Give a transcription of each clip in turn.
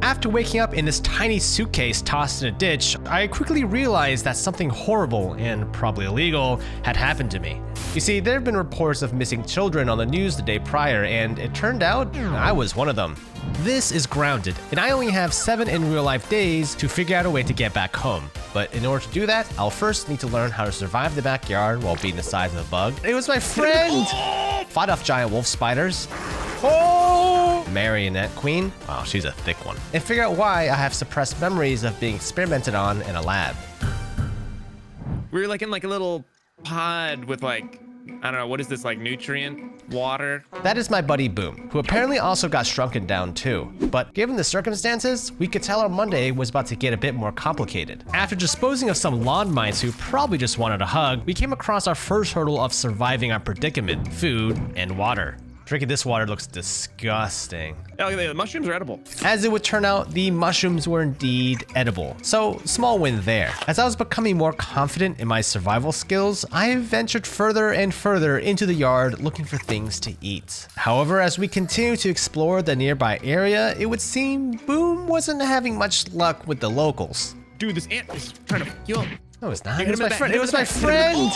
After waking up in this tiny suitcase tossed in a ditch, I quickly realized that something horrible and probably illegal had happened to me. You see, there have been reports of missing children on the news the day prior, and it turned out I was one of them. This is Grounded, and I only have 7 in real life days to figure out a way to get back home. But in order to do that, I'll first need to learn how to survive the backyard while being the size of a bug. It was my friend! Fought off giant wolf spiders. Oh! Marionette Queen. Wow, she's a thick one. And figure out why I have suppressed memories of being experimented on in a lab. We were like in like a little pod with like, I don't know, what is this, like nutrient water? That is my buddy Boom, who apparently also got shrunken down too. But given the circumstances, we could tell our Monday was about to get a bit more complicated. After disposing of some lawn mice who probably just wanted a hug, we came across our first hurdle of surviving our predicament: food and water. Drinking this water looks disgusting. Oh, the mushrooms are edible. As it would turn out, the mushrooms were indeed edible, so small win there. As I was becoming more confident in my survival skills, I ventured further and further into the yard looking for things to eat. However, as we continued to explore the nearby area, it would seem Boom wasn't having much luck with the locals. Dude, this ant is trying to kill him. No, it's not. It was my friend. It was my friend.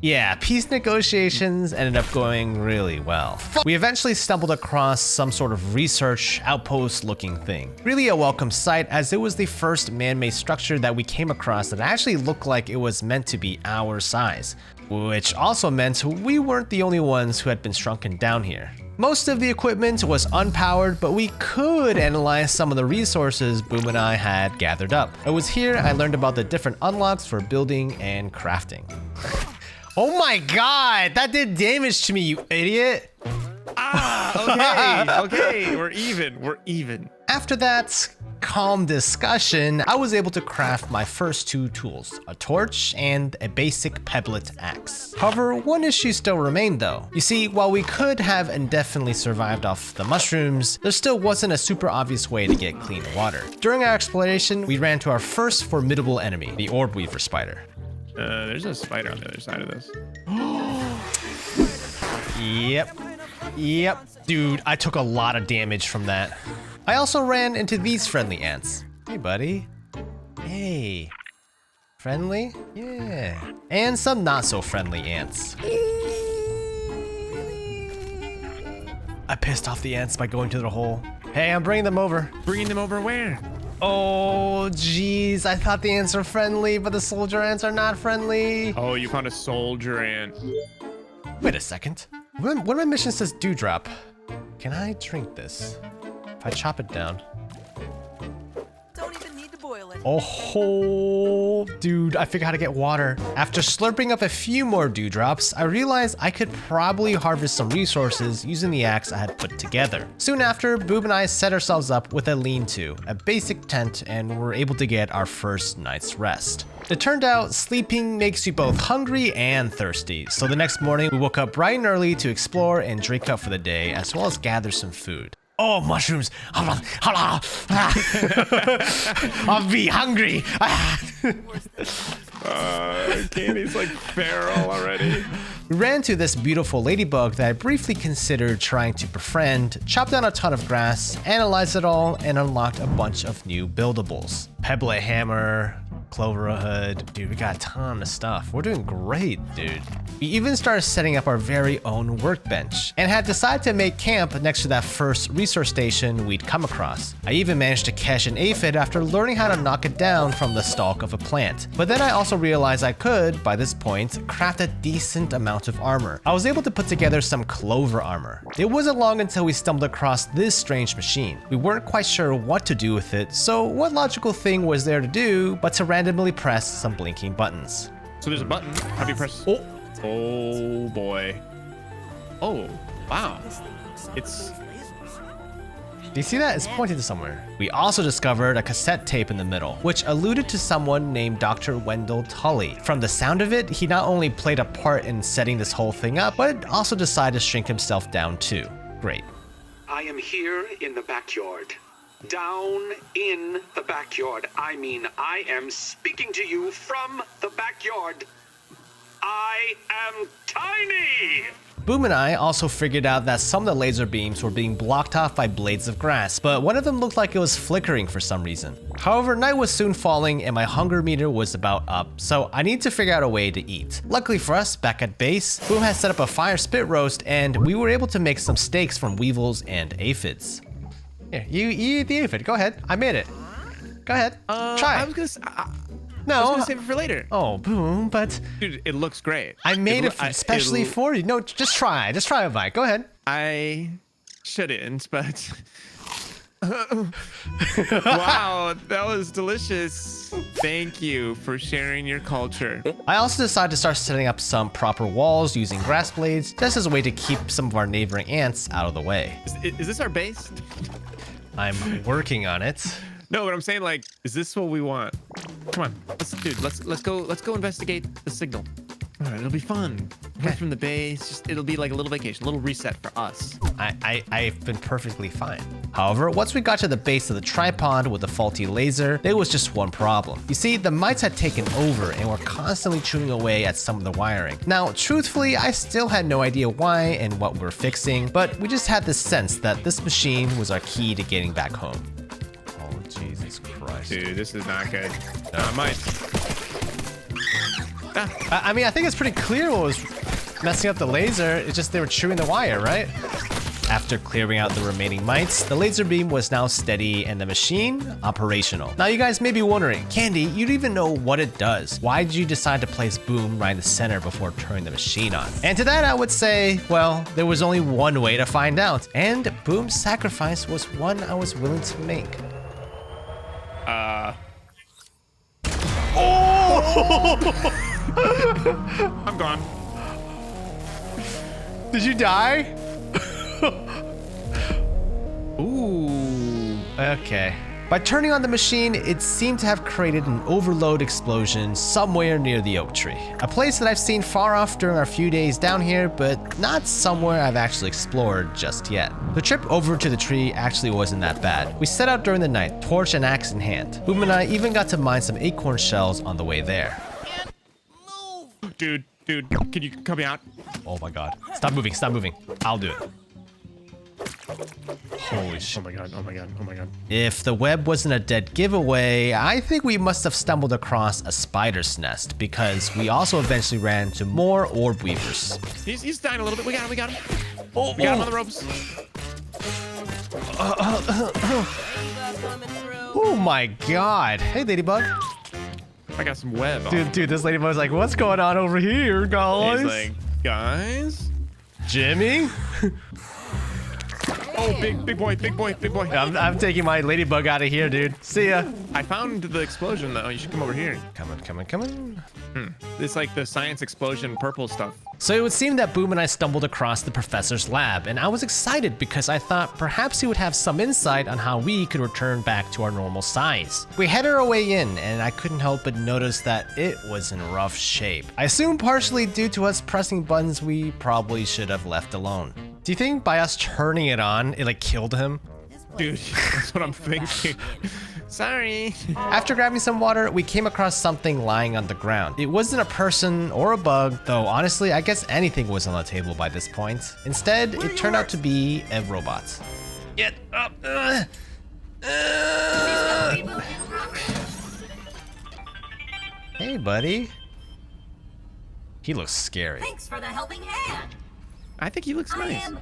Yeah, peace negotiations ended up going really well. We eventually stumbled across some sort of research outpost looking thing. Really a welcome sight, as it was the first man-made structure that we came across that actually looked like it was meant to be our size, which also meant we weren't the only ones who had been shrunken down here. Most of the equipment was unpowered, but we could analyze some of the resources Boom and I had gathered up. It was here I learned about the different unlocks for building and crafting. Oh my god, that did damage to me, you idiot. Okay, we're even. After that calm discussion, I was able to craft my first 2 tools, a torch and a basic pebblet axe. However, one issue still remained though. You see, while we could have indefinitely survived off the mushrooms, there still wasn't a super obvious way to get clean water. During our exploration, we ran to our first formidable enemy, the orb weaver spider. There's a spider on the other side of this. Yep. Dude, I took a lot of damage from that. I also ran into these friendly ants. Hey, buddy. Hey. Friendly? Yeah. And some not so friendly ants. I pissed off the ants by going to their hole. Hey, I'm bringing them over. Bringing them over where? Oh, jeez. I thought the ants were friendly, but the soldier ants are not friendly. Oh, you found a soldier ant. Wait a second. One of my missions says dewdrop. Can I drink this? If I chop it down. Don't even need to boil it. Oh, dude, I figured out how to get water. After slurping up a few more dewdrops, I realized I could probably harvest some resources using the axe I had put together. Soon after, Boom and I set ourselves up with a lean-to, a basic tent, and were able to get our first night's rest. It turned out sleeping makes you both hungry and thirsty, so the next morning we woke up bright and early to explore and drink up for the day, as well as gather some food. Oh, mushrooms! I'll be hungry! Candy's like feral already. We ran to this beautiful ladybug that I briefly considered trying to befriend, chopped down a ton of grass, analyzed it all, and unlocked a bunch of new buildables. Pebblet hammer, clover hood. Dude, we got a ton of stuff. We're doing great, dude. We even started setting up our very own workbench and had decided to make camp next to that first resource station we'd come across. I even managed to catch an aphid after learning how to knock it down from the stalk of a plant. But then I also realized I could, by this point, craft a decent amount of armor. I was able to put together some clover armor. It wasn't long until we stumbled across this strange machine. We weren't quite sure what to do with it, so what logical thing was there to do but to randomly press some blinking buttons. So there's a button. How do you press? Oh boy. Oh, wow. It's... Do you see that? It's pointing to somewhere. We also discovered a cassette tape in the middle, which alluded to someone named Dr. Wendell Tully. From the sound of it, he not only played a part in setting this whole thing up, but also decided to shrink himself down too. Great. I am here in the backyard. Down in the backyard. I mean, I am speaking to you from the backyard. I am tiny! Boom and I also figured out that some of the laser beams were being blocked off by blades of grass, but one of them looked like it was flickering for some reason. However, night was soon falling and my hunger meter was about up, so I need to figure out a way to eat. Luckily for us, back at base, Boom had set up a fire spit roast and we were able to make some steaks from weevils and aphids. Here, you eat the aphid, go ahead, I made it. Go ahead, try I it. was gonna No. save it for later. Oh, Boom, but Dude, it looks great. I made it especially for you. No, just try a bite, go ahead. I shouldn't, but wow, that was delicious. Thank you for sharing your culture. I also decided to start setting up some proper walls using grass blades, just as a way to keep some of our neighboring ants out of the way. Is this our base? I'm working on it. No, but I'm saying, like, is this what we want? Come on, let's go investigate the signal. All right, it'll be fun. Away from the base, it'll be like a little vacation, a little reset for us. I've been perfectly fine. However, once we got to the base of the tripod with the faulty laser, there was just one problem. You see, the mites had taken over and were constantly chewing away at some of the wiring. Now, truthfully, I still had no idea why and what we were fixing, but we just had this sense that this machine was our key to getting back home. Oh, Jesus Christ. Dude, this is not good. Mites. I mean, I think it's pretty clear what was messing up the laser. It's just they were chewing the wire, right? After clearing out the remaining mites, the laser beam was now steady and the machine operational. Now you guys may be wondering, Candy, you don't even know what it does. Why did you decide to place Boom right in the center before turning the machine on? And to that I would say, well, there was only one way to find out, and Boom's sacrifice was one I was willing to make. I'm gone. Did you die? Ooh. Okay. By turning on the machine, it seemed to have created an overload explosion somewhere near the oak tree. A place that I've seen far off during our few days down here, but not somewhere I've actually explored just yet. The trip over to the tree actually wasn't that bad. We set out during the night, torch and axe in hand. Boom and I even got to mine some acorn shells on the way there. Dude, can you come out? Oh my god. Stop moving, I'll do it. Holy shit. Oh my god. If the web wasn't a dead giveaway, I think we must have stumbled across a spider's nest because we also eventually ran into more orb weavers. He's dying a little bit. We got him. Oh, We got him on the ropes. Oh my god. Hey, Ladybug. I got some web on. Dude, this Ladybug's like, what's going on over here, guys? He's like, guys? Jimmy? Oh, big boy. I'm taking my Ladybug out of here, dude. See ya. I found the explosion, though. You should come over here. Coming. It's like the science explosion purple stuff. So it would seem that Boom and I stumbled across the professor's lab, and I was excited because I thought perhaps he would have some insight on how we could return back to our normal size. We headed our way in, and I couldn't help but notice that it was in rough shape. I assume partially due to us pressing buttons we probably should have left alone. Do you think by us turning it on, it like killed him? Dude, that's what I'm thinking. Sorry. After grabbing some water, we came across something lying on the ground. It wasn't a person or a bug, though honestly, I guess anything was on the table by this point. Instead, it turned out to be a robot. Get up! Hey, buddy. He looks scary. Thanks for the helping hand. I think he looks I nice. am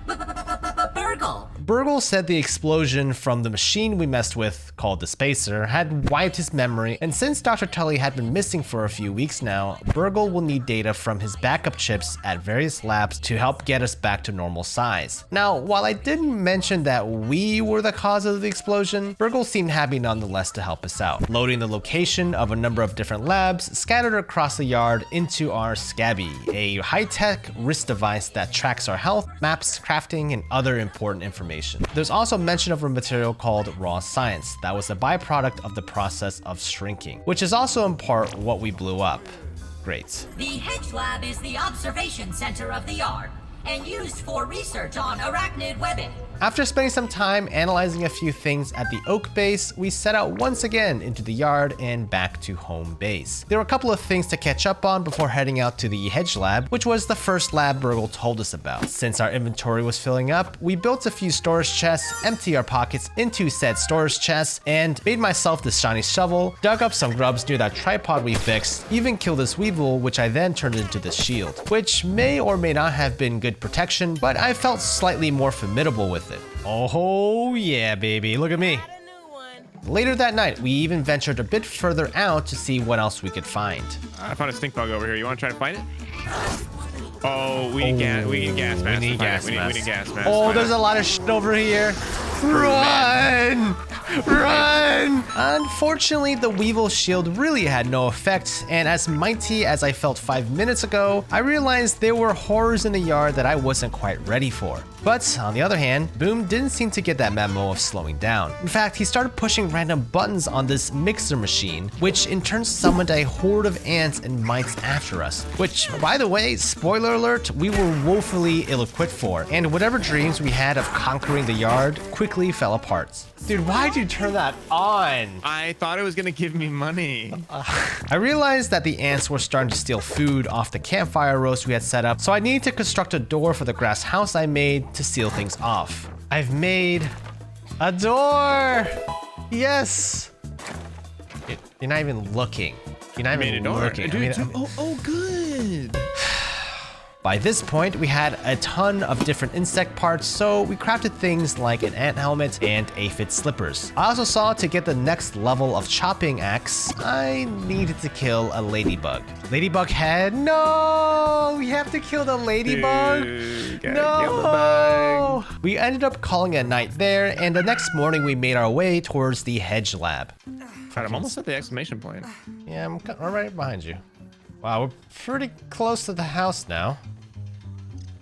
Burgle. Burgle said the explosion from the machine we messed with, called the Spacer, had wiped his memory, and since Dr. Tully had been missing for a few weeks now, Burgle will need data from his backup chips at various labs to help get us back to normal size. Now, while I didn't mention that we were the cause of the explosion, Burgle seemed happy nonetheless to help us out, loading the location of a number of different labs scattered across the yard into our Scabby, a high-tech wrist device that tracks our health, maps, crafting, and other important information. There's also mention of a material called raw science that was a byproduct of the process of shrinking, which is also in part what we blew up. Great. The Hedge Lab is the observation center of the yard. and used for research on arachnid webbing. After spending some time analyzing a few things at the oak base, we set out once again into the yard and back to home base. There were a couple of things to catch up on before heading out to the hedge lab, which was the first lab Burgle told us about. Since our inventory was filling up, we built a few storage chests, emptied our pockets into said storage chests, and made myself this shiny shovel, dug up some grubs near that tripod we fixed, even killed this weevil, which I then turned into this shield, which may or may not have been good protection, but I felt slightly more formidable with it. Oh yeah, baby, look at me. Got a new one. Later that night, we even ventured a bit further out to see what else we could find. I found a stink bug over here. You want to try to find it? Oh, we need gas. We need gas mask. We need gas We need gas mask. Oh, there's a lot of shit over here. Run! Run! Unfortunately, the Weevil shield really had no effect, and as mighty as I felt 5 minutes ago, I realized there were horrors in the yard that I wasn't quite ready for. But on the other hand, Boom didn't seem to get that memo of slowing down. In fact, he started pushing random buttons on this mixer machine, which in turn summoned a horde of ants and mites after us. Which, by the way, spoiler alert, we were woefully ill-equipped for, and whatever dreams we had of conquering the yard quickly fell apart. Dude, why'd you turn that on? I thought it was gonna give me money. I realized that the ants were starting to steal food off the campfire roast we had set up, so I needed to construct a door for the grass house I made to seal things off. I've made a door! Yes! You're not even looking. You're not Made a even door. looking. Dude, oh, good. By this point, we had a ton of different insect parts, so we crafted things like an ant helmet and aphid slippers. I also saw to get the next level of chopping axe, I needed to kill a ladybug. Ladybug head? No! We have to kill the ladybug? Dude, gotta No! kill the bug. We ended up calling it a night there, and the next morning we made our way towards the hedge lab. God, I'm almost at the exclamation point. Yeah, I'm right behind you. Wow, we're pretty close to the house now.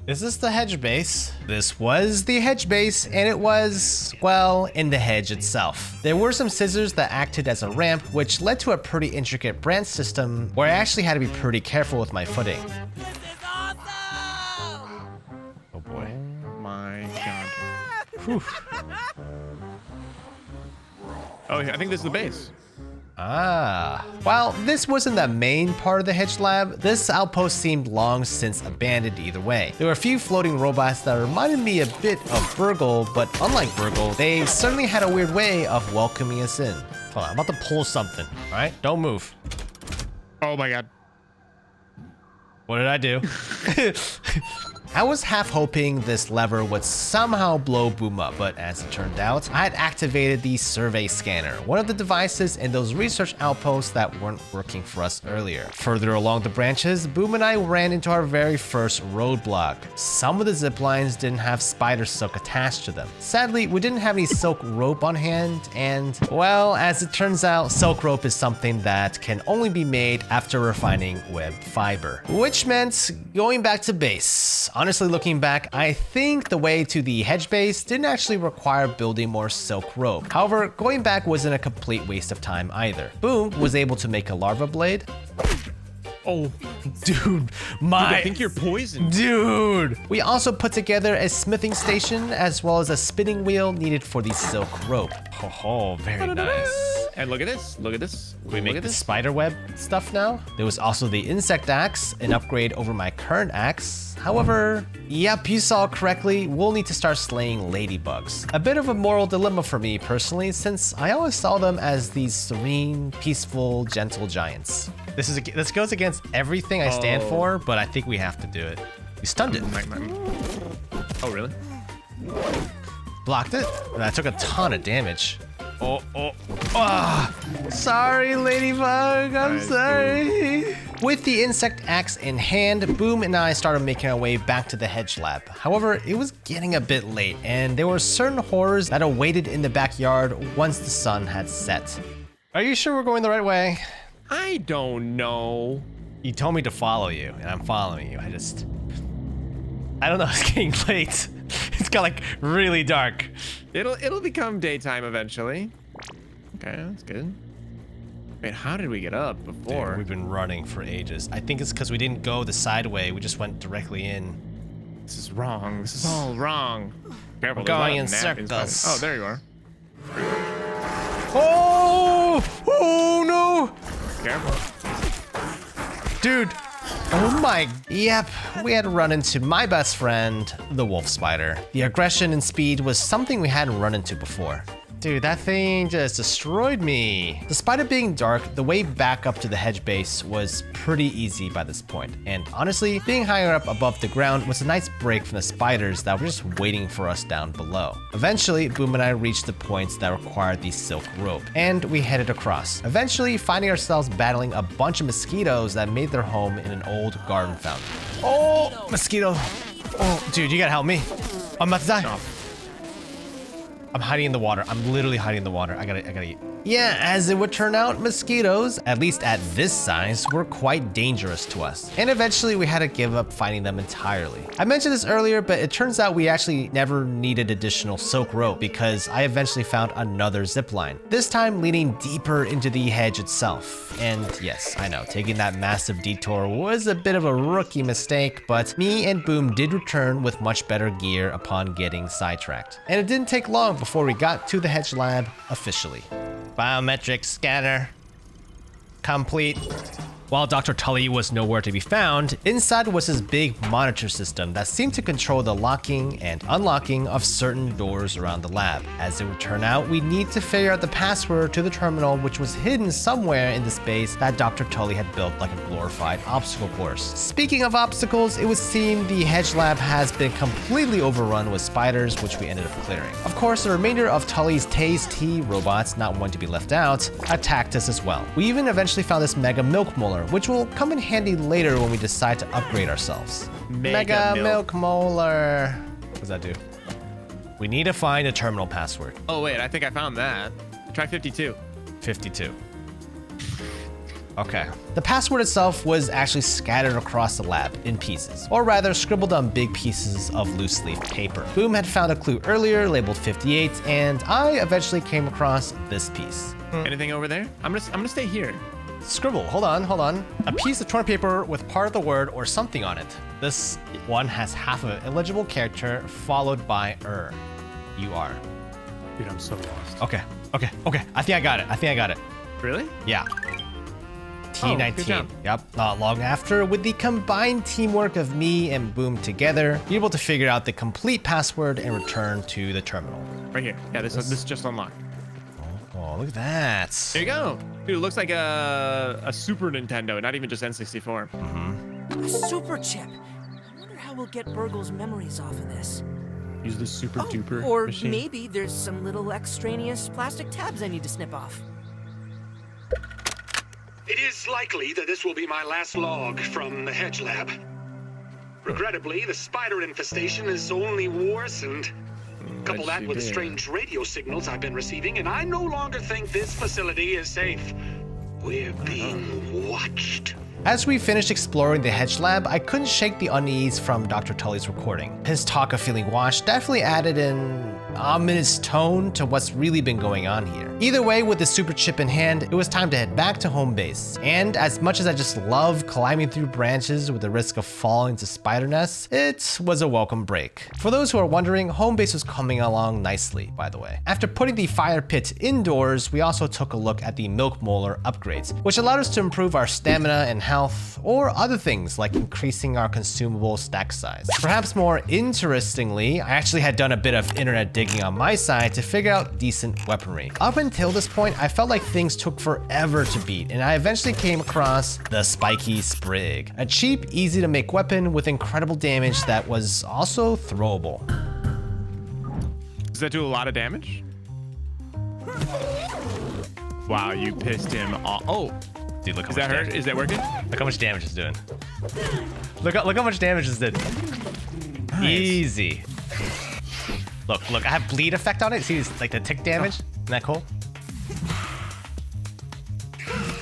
Is this the hedge base? This was the hedge base, and it was, well, in the hedge itself. There were some scissors that acted as a ramp, which led to a pretty intricate branch system where I actually had to be pretty careful with my footing. This is awesome! Oh boy. Oh my god. Oh, yeah, I think this is the base. Ah. While this wasn't the main part of the hedge lab, this outpost seemed long since abandoned either way. There were a few floating robots that reminded me a bit of Burgle, but unlike Burgle, they certainly had a weird way of welcoming us in. Hold on, I'm about to pull something, all right? Don't move. Oh my god. What did I do? I was half hoping this lever would somehow blow Boom up, but as it turned out, I had activated the survey scanner, one of the devices in those research outposts that weren't working for us earlier. Further along the branches, Boom and I ran into our very first roadblock. Some of the zip lines didn't have spider silk attached to them. Sadly, we didn't have any silk rope on hand, and well, as it turns out, silk rope is something that can only be made after refining web fiber, which meant going back to base. Honestly, looking back, I think the way to the hedge base didn't actually require building more silk rope. However, going back wasn't a complete waste of time either. Boom was able to make a larva blade. Oh, Dude, I think you're poisoned. Dude! We also put together a smithing station as well as a spinning wheel needed for the silk rope. Oh, very nice. And look at this. Look at this. We make look at the this. spider web stuff now. There was also the insect axe, an upgrade over my current axe. However, yep, you saw correctly, we'll need to start slaying ladybugs. A bit of a moral dilemma for me personally, since I always saw them as these serene, peaceful, gentle giants. This goes against everything I stand for, but I think we have to do it. You stunned it. Oh, really? Blocked it. I took a ton of damage. Sorry, ladybug. I'm Nice, sorry. With the insect axe in hand, Boom and I started making our way back to the hedge lab. However, it was getting a bit late, and there were certain horrors that awaited in the backyard once the sun had set. Are you sure we're going the right way? I don't know. You told me to follow you, and I'm following you. I don't know. It's getting late. It's got like really dark. It'll become daytime eventually. Okay, that's good. Wait, how did we get up before? Dude, we've been running for ages. I think it's because we didn't go the side way. We just went directly in. This is wrong. This is all wrong. Careful. We're there's a lot going of in napkins by circles. the- Oh, there you are. Oh no, Careful. dude. Oh my. Yep, we had run into my best friend, the wolf spider. The aggression and speed was something we hadn't run into before. Dude, that thing just destroyed me. Despite it being dark, the way back up to the hedge base was pretty easy by this point. And honestly, being higher up above the ground was a nice break from the spiders that were just waiting for us down below. Eventually, Boom and I reached the points that required the silk rope, and we headed across, eventually finding ourselves battling a bunch of mosquitoes that made their home in an old garden fountain. Oh, mosquito. Oh, dude, you gotta help me. I'm about to die. Oh. I'm hiding in the water. I'm literally hiding in the water. I gotta eat. Yeah, as it would turn out, mosquitoes, at least at this size, were quite dangerous to us. And eventually we had to give up fighting them entirely. I mentioned this earlier, but it turns out we actually never needed additional silk rope because I eventually found another zip line, this time leading deeper into the hedge itself. And yes, I know, taking that massive detour was a bit of a rookie mistake, but me and Boom did return with much better gear upon getting sidetracked. And it didn't take long before we got to the hedge lab officially. Biometric scanner complete. While Dr. Tully was nowhere to be found, inside was his big monitor system that seemed to control the locking and unlocking of certain doors around the lab. As it would turn out, we need to figure out the password to the terminal, which was hidden somewhere in the space that Dr. Tully had built like a glorified obstacle course. Speaking of obstacles, it would seem the hedge lab has been completely overrun with spiders, which we ended up clearing. Of course, the remainder of Tully's Taze T robots, not one to be left out, attacked us as well. We even eventually found this Mega Milk Molar, which will come in handy later when we decide to upgrade ourselves. Mega Milk Molar. What does that do? We need to find a terminal password. Oh, wait. I think I found that. Try 52. 52. Okay. The password itself was actually scattered across the lab in pieces, or rather scribbled on big pieces of loose leaf paper. Boom had found a clue earlier labeled 58, and I eventually came across this piece. Anything over there? I'm gonna stay here. Scribble, hold on. A piece of torn paper with part of the word or something on it. This one has half of an illegible character followed by You are. Dude, I'm so lost. Okay. I think I got it. Really? Yeah. Oh, good T19. job. Yep. Not long after, with the combined teamwork of me and Boom together, we were able to figure out the complete password and return to the terminal. Right here. Yeah, this just unlocked. Oh, look at that. There you go. Dude, it looks like a Super Nintendo, not even just N64. A super chip. I wonder how we'll get Burgle's memories off of this. Use the super duper Or machine. maybe there's some little extraneous plastic tabs I need to snip off. It is likely that this will be my last log from the hedge lab. Regrettably, the spider infestation has only worsened. Couple that with the strange radio signals I've been receiving, and I no longer think this facility is safe. We're being watched. As we finished exploring the hedge lab, I couldn't shake the unease from Dr. Tully's recording. His talk of feeling watched definitely added an ominous tone to what's really been going on here. Either way, with the super chip in hand, it was time to head back to home base. And as much as I just love climbing through branches with the risk of falling into spider nests, it was a welcome break. For those who are wondering, home base was coming along nicely, by the way. After putting the fire pit indoors, we also took a look at the milk molar upgrades, which allowed us to improve our stamina and health, or other things like increasing our consumable stack size. Perhaps more interestingly, I actually had done a bit of internet digging on my side to figure out decent weaponry. Up until this point, I felt like things took forever to beat, and I eventually came across the Spiky Sprig, a cheap, easy to make weapon with incredible damage that was also throwable. Does that do a lot of damage? Wow, you pissed him off. Oh, Dude, look how is much that hurt? damage. Is that working? Look how much damage it's doing. Look how much damage this did. Easy. Look, I have bleed effect on it. See, it's like the tick damage. Isn't that cool?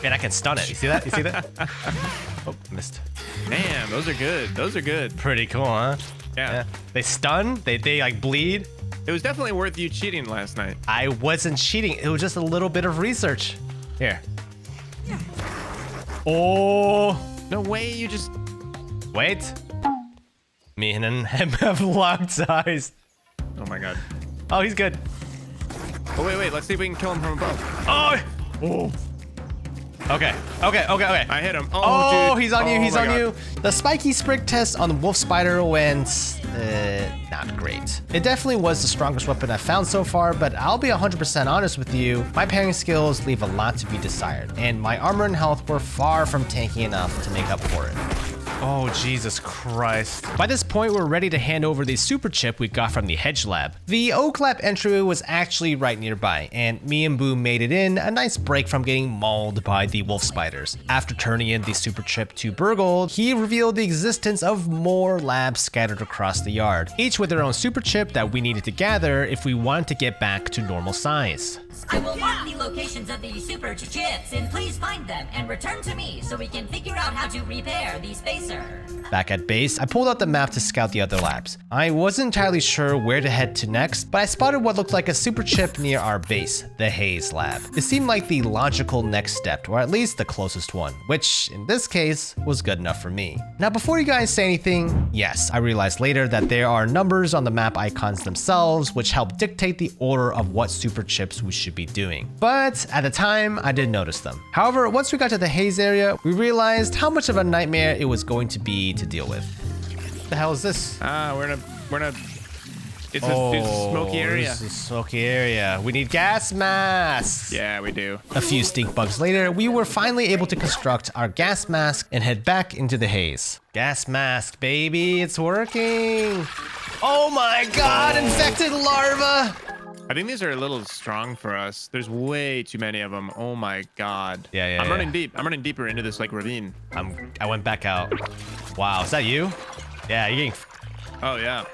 Man, I can stun it. You see that? Oh, missed. Damn, those are good. Those are good. Pretty cool, huh? Yeah. They stun. They like bleed. It was definitely worth you cheating last night. I wasn't cheating. It was just a little bit of research. Here. Oh. No way, you just... Wait. Me and him have locked eyes. Oh my god. Oh, he's good. Oh, wait. Let's see if we can kill him from above. Oh! Okay. I hit him. Oh, dude. he's on you. He's my on God. you. The spiky sprig test on the wolf spider went not great. It definitely was the strongest weapon I've found so far, but I'll be 100% honest with you. My parrying skills leave a lot to be desired, and my armor and health were far from tanky enough to make up for it. Oh, Jesus Christ. By this point, we're ready to hand over the super chip we got from the Hedge Lab. The Oak Lab entryway was actually right nearby, and me and Boom made it in, a nice break from getting mauled by the wolf spiders. After turning in the super chip to Burgle, he revealed the existence of more labs scattered across the yard, each with their own super chip that we needed to gather if we wanted to get back to normal size. I will mark the locations of the super chips, and please find them and return to me so we can figure out how to repair the spacer. Back at base, I pulled out the map to scout the other labs. I wasn't entirely sure where to head to next, but I spotted what looked like a super chip near our base, the Haze Lab. It seemed like the logical next step, or at least the closest one, which in this case was good enough for me. Now before you guys say anything, yes, I realized later that there are numbers on the map icons themselves which help dictate the order of what super chips we should be doing. But at the time, I didn't notice them. However, once we got to the Haze area, we realized how much of a nightmare it was going to be to deal with. What the hell is this? We're in a it's a smoky area. This is a smoky area. We need gas masks. Yeah, we do. A few stink bugs later, we were finally able to construct our gas mask and head back into the haze. Gas mask, baby, it's working. Oh my god, infected larva. I think these are a little strong for us. There's way too many of them. Oh my god. Yeah, I'm running deep. I'm running deeper into this like ravine. I went back out. Wow, is that you? Yeah, you're getting... Oh yeah.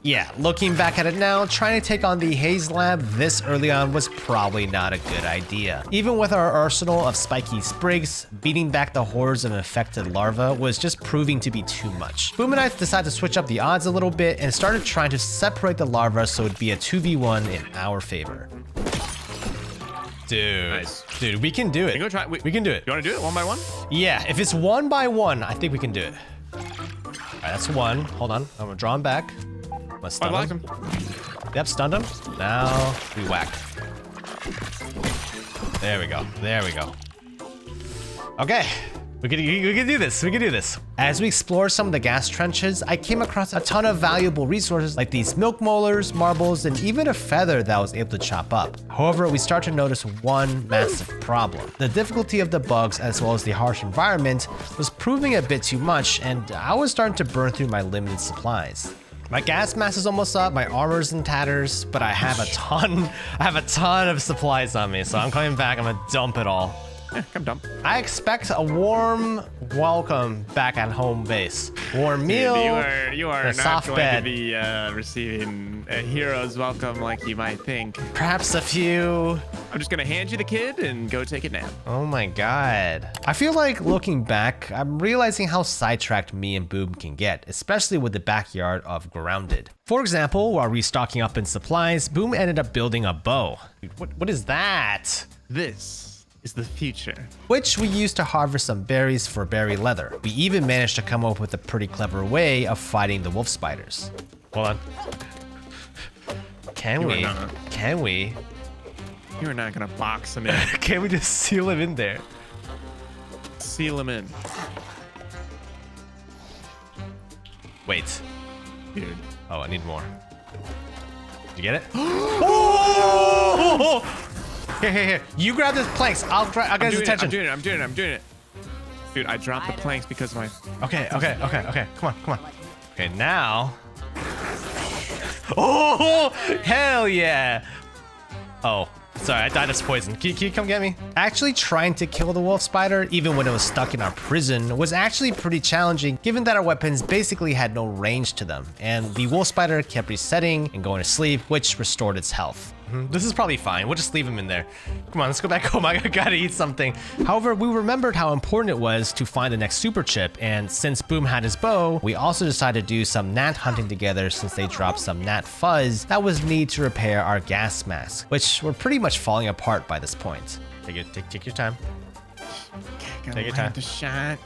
Yeah, looking back at it now, trying to take on the Haze Lab this early on was probably not a good idea. Even with our arsenal of spiky sprigs, beating back the hordes of infected larvae was just proving to be too much. Boom and I decided to switch up the odds a little bit and started trying to separate the larvae so it'd be a 2v1 in our favor. Dude, Nice. Dude, we can do it. You go try. We can do it. You want to do it one by one? Yeah, if it's 1 by 1, I think we can do it. All right, that's 1. Hold on, I'm gonna draw him back. I'm gonna I stun blocked him. him. Yep, stunned him. Now we whack. There we go. There we go. Okay. We can do this. We can do this. As we explore some of the gas trenches, I came across a ton of valuable resources like these milk molars, marbles, and even a feather that I was able to chop up. However, we start to notice one massive problem. The difficulty of the bugs as well as the harsh environment was proving a bit too much, and I was starting to burn through my limited supplies. My gas mask is almost up, my armor's in tatters, but I have a ton of supplies on me, so I'm coming back, I'm gonna dump it all. Yeah, come dump. I expect a warm welcome back at home base. Warm meal, You are a not soft going bed. to be receiving a hero's welcome like you might think. perhaps a few. I'm just gonna hand you the kid and go take a nap. Oh my god. I feel like looking back, I'm realizing how sidetracked me and Boom can get, especially with the backyard of Grounded. For example, while restocking up in supplies, Boom ended up building a bow. What is that? This is the future. Which we used to harvest some berries for berry leather. We even managed to come up with a pretty clever way of fighting the wolf spiders. Hold on. Can You are we? not. Can we? You are not gonna box him in. Can we just seal him in there? Seal him in. Wait. Dude. Oh, I need more. Did you get it? Oh! Here. You grab the planks. I'll get his attention. I'm doing it. Dude, I dropped the planks because of my... Okay. Come on. Okay, now. Oh, hell yeah. Oh, sorry, I died of poison. Can you come get me? Actually trying to kill the wolf spider, even when it was stuck in our prison, was actually pretty challenging, given that our weapons basically had no range to them, and the wolf spider kept resetting and going to sleep, which restored its health. This is probably fine. We'll just leave him in there. Come on, let's go back home. I gotta eat something. However, we remembered how important it was to find the next super chip, and since Boom had his bow, we also decided to do some gnat hunting together since they dropped some gnat fuzz that was needed to repair our gas masks, which were pretty much falling apart by this point. Take your time. Gotta Take your land time. the shot.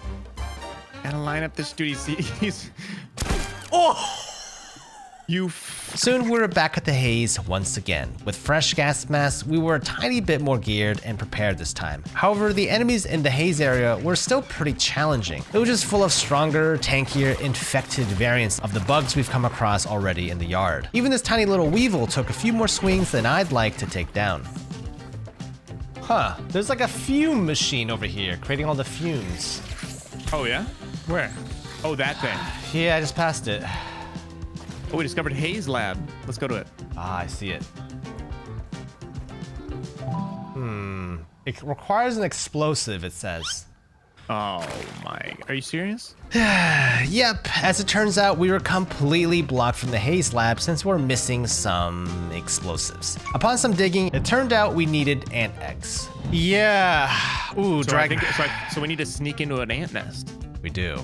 Gotta line up this dude. He's Oh! you. Soon we were back at the haze once again. With fresh gas masks, we were a tiny bit more geared and prepared this time. However, the enemies in the haze area were still pretty challenging. It was just full of stronger, tankier, infected variants of the bugs we've come across already in the yard. Even this tiny little weevil took a few more swings than I'd like to take down. Huh, there's like a fume machine over here, creating all the fumes. Oh yeah? Where? Oh, that thing. Yeah, I just passed it. Oh, we discovered Haze Lab. Let's go to it. Ah, I see it. It requires an explosive, it says. Oh my. Are you serious? Yep, as it turns out, we were completely blocked from the Haze Lab since we're missing some explosives. Upon some digging, it turned out we needed ant eggs. Yeah. Ooh, dragon. So we need to sneak into an ant nest. We do.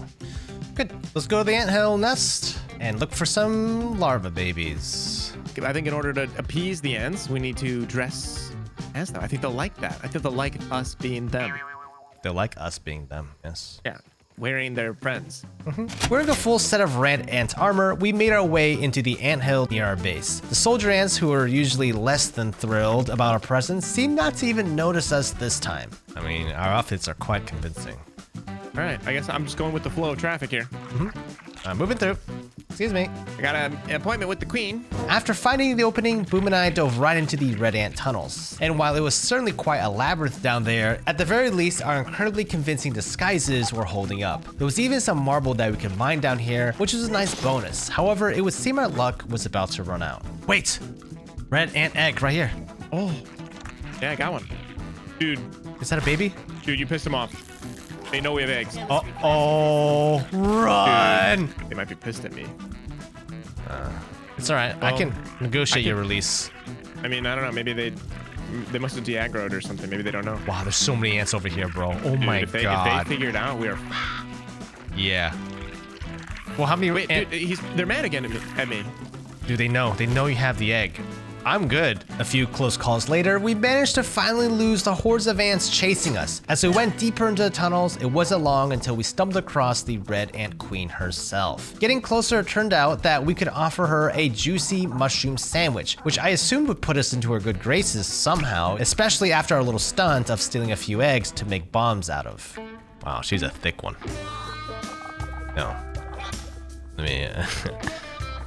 Good. Let's go to the anthill nest and look for some larva babies. I think in order to appease the ants, we need to dress as them. I think they'll like that. I think they'll like us being them. They like us being them, yes. Yeah, wearing their friends. Wearing a full set of red ant armor, we made our way into the anthill near our base. The soldier ants, who are usually less than thrilled about our presence, seemed not to even notice us this time. I mean, our outfits are quite convincing. All right, I guess I'm just going with the flow of traffic here. Moving through. Excuse me. I got an appointment with the queen. After finding the opening, Boom and I dove right into the red ant tunnels. And while it was certainly quite a labyrinth down there, at the very least, our incredibly convincing disguises were holding up. There was even some marble that we could mine down here, which was a nice bonus. However, it would seem our luck was about to run out. Wait! Red ant egg right here. Oh, yeah, I got one. Dude, Is that a baby? dude, you pissed them off. They know we have eggs. Uh-oh. Run! Dude, they might be pissed at me. It's all right. I can negotiate your release. I mean, I don't know. Maybe they must have de-aggroed or something. Maybe they don't know. Wow, there's so many ants over here, bro. Oh Dude, my if they god. figure it out, we are. Yeah. Well, how many Wait, ant- dude, they're mad again at me. Do they know? They know you have the egg. I'm good. A few close calls later, we managed to finally lose the hordes of ants chasing us. As we went deeper into the tunnels, it wasn't long until we stumbled across the red ant queen herself. Getting closer, it turned out that we could offer her a juicy mushroom sandwich, which I assumed would put us into her good graces somehow, especially after our little stunt of stealing a few eggs to make bombs out of. Wow, she's a thick one. No. Let me,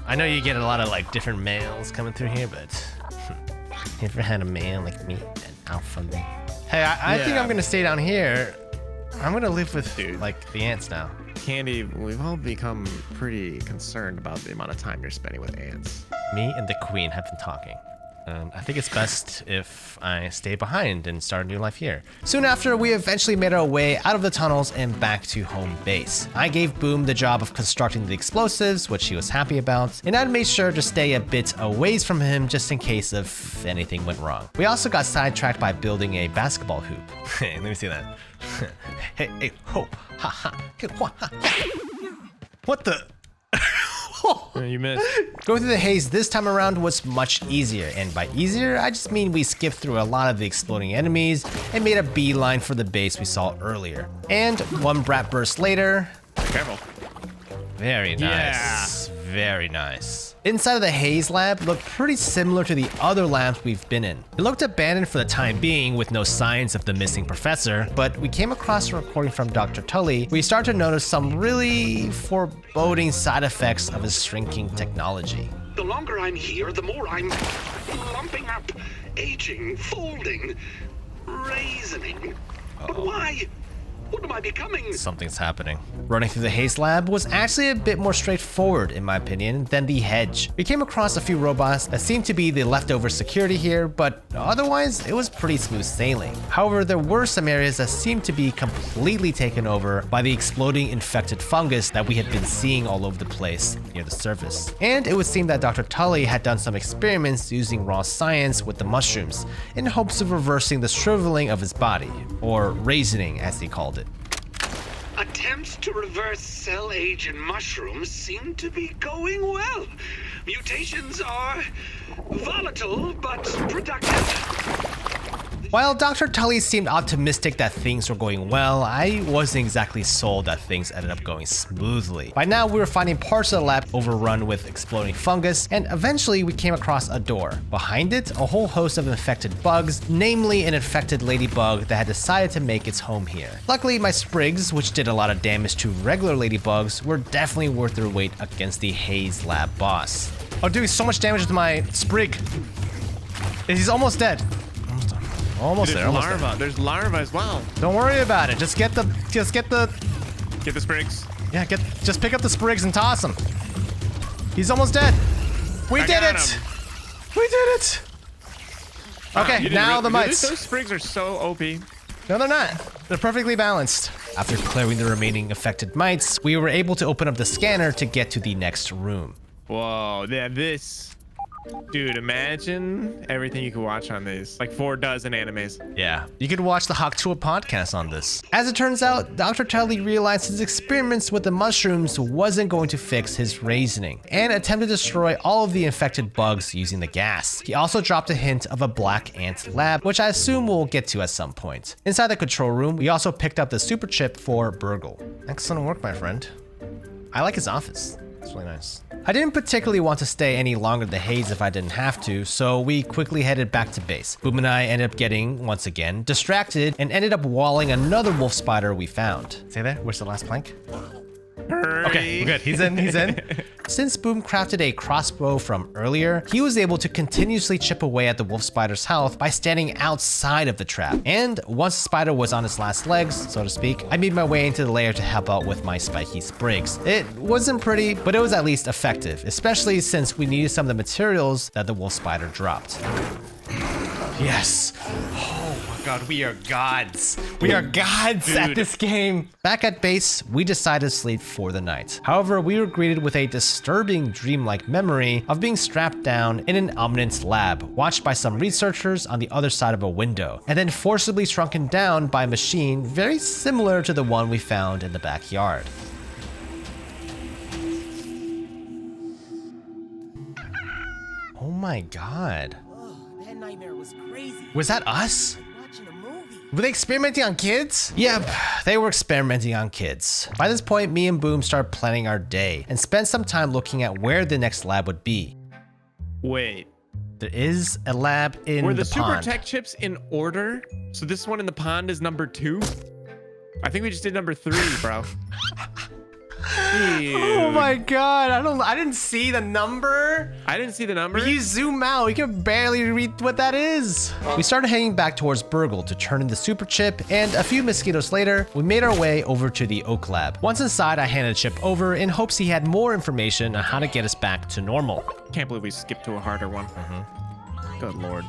I know you get a lot of like different males coming through here, but you ever had a male like me, an alpha male? Hey, I think Yeah. I'm gonna stay down here. I'm gonna live with Dude. like the ants now. Candy, we've all become pretty concerned about the amount of time you're spending with ants. Me and the queen have been talking. I think it's best if I stay behind and start a new life here. Soon after, we eventually made our way out of the tunnels and back to home base. I gave Boom the job of constructing the explosives, which he was happy about, and I'd made sure to stay a bit away from him just in case if anything went wrong. We also got sidetracked by building a basketball hoop. Hey, let me see that. Hey, ho, ha, ha, hey, wha, ha, ha. What the? You missed. Going through the haze this time around was much easier, and by easier, I just mean we skipped through a lot of the exploding enemies and made a beeline for the base we saw earlier. And one brat burst later, Careful. very nice, Yeah. very nice. Inside of the haze lab looked pretty similar to the other labs we've been in. It looked abandoned for the time being with no signs of the missing professor, but we came across a recording from Dr. Tully where we started to notice some really foreboding side effects of his shrinking technology. The longer I'm here, the more I'm lumping up, aging, folding, raisening. But why? What am I becoming? Something's happening. Running through the haze lab was actually a bit more straightforward, in my opinion, than the hedge. We came across a few robots that seemed to be the leftover security here, but otherwise, it was pretty smooth sailing. However, there were some areas that seemed to be completely taken over by the exploding infected fungus that we had been seeing all over the place near the surface. And it would seem that Dr. Tully had done some experiments using raw science with the mushrooms in hopes of reversing the shriveling of his body, or raisening as he called it. Attempts to reverse cell age in mushrooms seem to be going well. Mutations are volatile but productive. While Dr. Tully seemed optimistic that things were going well, I wasn't exactly sold that things ended up going smoothly. By now, we were finding parts of the lab overrun with exploding fungus, and eventually we came across a door. Behind it, a whole host of infected bugs, namely an infected ladybug that had decided to make its home here. Luckily, my sprigs, which did a lot of damage to regular ladybugs, were definitely worth their weight against the Haze Lab boss. Oh, doing so much damage to my sprig. He's almost dead. Almost Dude, there, almost larva. there. There's larva as well. Don't worry about it. Just get the, Get the sprigs. yeah, just pick up the sprigs and toss them. He's almost dead. We I did got it. him. We did it. Okay, You didn't now re- the dude, mites. Those sprigs are so OP. No, they're not. They're perfectly balanced. After clearing the remaining affected mites, we were able to open up the scanner to get to the next room. Whoa, yeah, this. Dude, imagine everything you could watch on these. Like 4 dozen animes. Yeah, you could watch the Haktua podcast on this. As it turns out, Dr. Tully realized his experiments with the mushrooms wasn't going to fix his reasoning, and attempted to destroy all of the infected bugs using the gas. He also dropped a hint of a black ant lab, which I assume we'll get to at some point. Inside the control room, we also picked up the super chip for Burgle. Excellent work, my friend. I like his office. It's really nice. I didn't particularly want to stay any longer in the haze if I didn't have to, so we quickly headed back to base. Boom and I ended up getting, once again, distracted and ended up walling another wolf spider we found. Stay there. Where's the last plank? Okay, we're good. He's in. He's in. Since Boom crafted a crossbow from earlier, he was able to continuously chip away at the wolf spider's health by standing outside of the trap. And once the spider was on its last legs, so to speak, I made my way into the lair to help out with my spiky sprigs. It wasn't pretty, but it was at least effective, especially since we needed some of the materials that the wolf spider dropped. Yes. Oh my god, we are gods. We are gods at Dude. this game. Back at base, we decided to sleep for the night. However, we were greeted with a disturbing dreamlike memory of being strapped down in an ominous lab, watched by some researchers on the other side of a window, and then forcibly shrunken down by a machine very similar to the one we found in the backyard. Oh my god. Oh, that nightmare was crazy. Was that us? Watching a movie. Were they experimenting on kids? Yep, they were experimenting on kids. By this point, me and Boom started planning our day and spent some time looking at where the next lab would be. Wait. There is a lab in Were the the super pond. tech chips in order? So this one in the pond is number 2? I think we just did number 3, bro. Oh my god, I didn't see the number. I didn't see the number. You zoom out, you can barely read what that is. We started heading back towards Burgle to turn in the super chip, and a few mosquitoes later, we made our way over to the Oak Lab. Once inside, I handed the chip over in hopes he had more information on how to get us back to normal. Can't believe we skipped to a harder one. Good lord.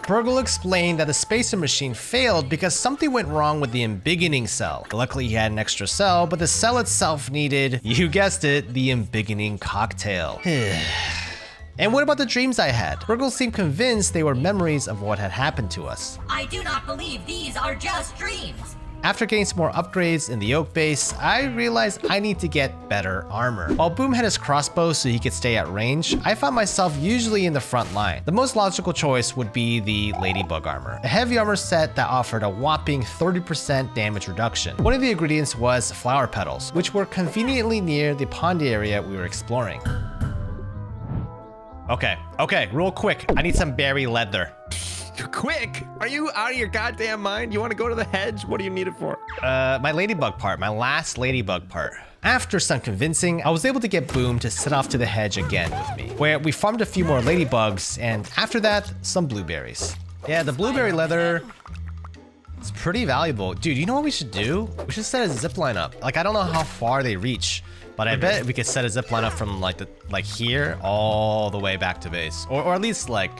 Burgle explained that the spacer machine failed because something went wrong with the embiggening cell. Luckily, he had an extra cell, but the cell itself needed, you guessed it, the embiggening cocktail. And what about the dreams I had? Burgle seemed convinced they were memories of what had happened to us. I do not believe these are just dreams. After getting some more upgrades in the Oak base, I realized I need to get better armor. While Boom had his crossbow so he could stay at range, I found myself usually in the front line. The most logical choice would be the Ladybug armor, a heavy armor set that offered a whopping 30% damage reduction. One of the ingredients was flower petals, which were conveniently near the pond area we were exploring. Okay, real quick, I need some berry leather. Quick! Are you out of your goddamn mind? You want to go to the hedge? What do you need it for? My ladybug part, my last ladybug part. After some convincing, I was able to get Boom to set off to the hedge again with me, where we farmed a few more ladybugs, and after that, some blueberries. Yeah, the blueberry leather, it's pretty valuable. Dude, you know what we should do? We should set a zip line up. Like, I don't know how far they reach, but I bet we could set a zip line up from like here all the way back to base, or at least like.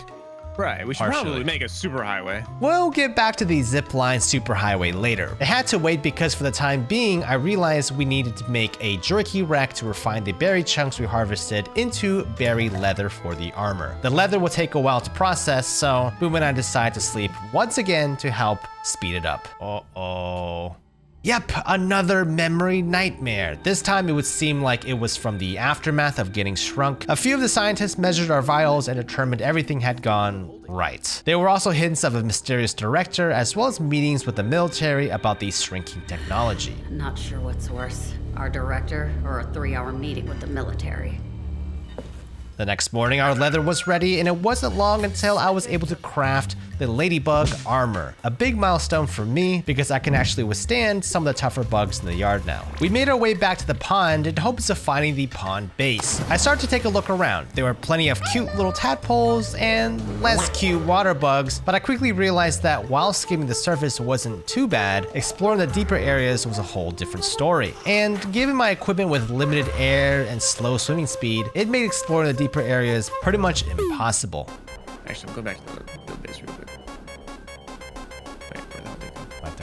Right, we should Partially. probably make a super highway. We'll get back to the zipline superhighway later. I had to wait because for the time being, I realized we needed to make a jerky rack to refine the berry chunks we harvested into berry leather for the armor. The leather will take a while to process, so Boom and I decided to sleep once again to help speed it up. Uh-oh. Yep, another memory nightmare. This time it would seem like it was from the aftermath of getting shrunk. A few of the scientists measured our vitals and determined everything had gone right. There were also hints of a mysterious director, as well as meetings with the military about the shrinking technology. Not sure what's worse, our director or a 3-hour meeting with the military. The next morning, our leather was ready, and it wasn't long until I was able to craft the Ladybug armor. A big milestone for me, because I can actually withstand some of the tougher bugs in the yard now. We made our way back to the pond in hopes of finding the pond base. I started to take a look around. There were plenty of cute little tadpoles and less cute water bugs, but I quickly realized that while skimming the surface wasn't too bad, exploring the deeper areas was a whole different story. And given my equipment with limited air and slow swimming speed, it made exploring the deeper areas pretty much impossible. Actually, I'll go back to the base real quick. Wait, where the hell did it go? Right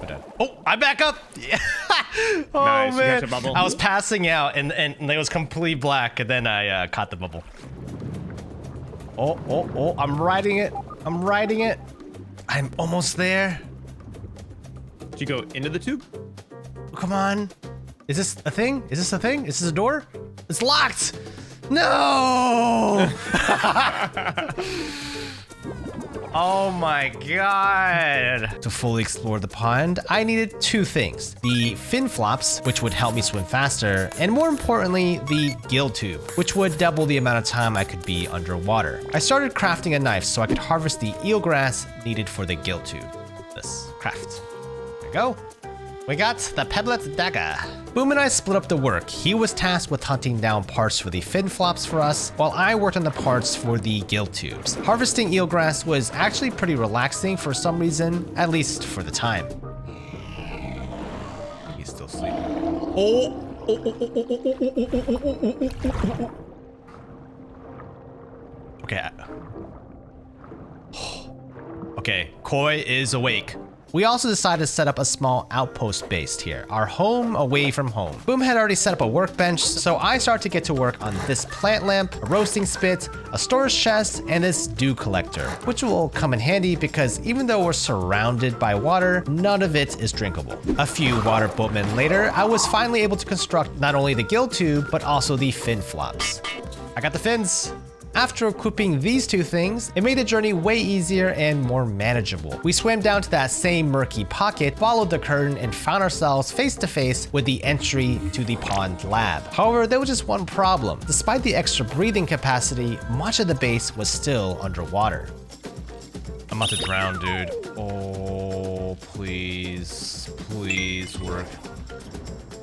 there. Oh, I'm back up! Yeah. Oh, Nice, you man. catch a bubble? I was passing out and it was completely black, and then I caught the bubble. Oh, I'm riding it. I'm riding it. I'm almost there. Did you go into the tube? Come on. Is this a thing? Is this a thing? Is this a door? It's locked. No! Oh my god. To fully explore the pond, I needed two things. The fin flops, which would help me swim faster, and more importantly, the gill tube, which would double the amount of time I could be underwater. I started crafting a knife so I could harvest the eelgrass needed for the gill tube. This craft. There we go. We got the Pebblet dagger. Boom and I split up the work. He was tasked with hunting down parts for the fin flops for us, while I worked on the parts for the gill tubes. Harvesting eelgrass was actually pretty relaxing for some reason, at least for the time. He's still sleeping. Okay. Okay, Koi is awake. We also decided to set up a small outpost base here, our home away from home. Boom had already set up a workbench, so I started to get to work on this plant lamp, a roasting spit, a storage chest, and this dew collector, which will come in handy because even though we're surrounded by water, none of it is drinkable. A few water boatmen later, I was finally able to construct not only the gill tube, but also the fin flops. I got the fins. After equipping these two things, it made the journey way easier and more manageable. We swam down to that same murky pocket, followed the curtain, and found ourselves face to face with the entry to the pond lab. However, there was just one problem. Despite the extra breathing capacity, much of the base was still underwater. I'm about to drown, dude. Oh, please, please work.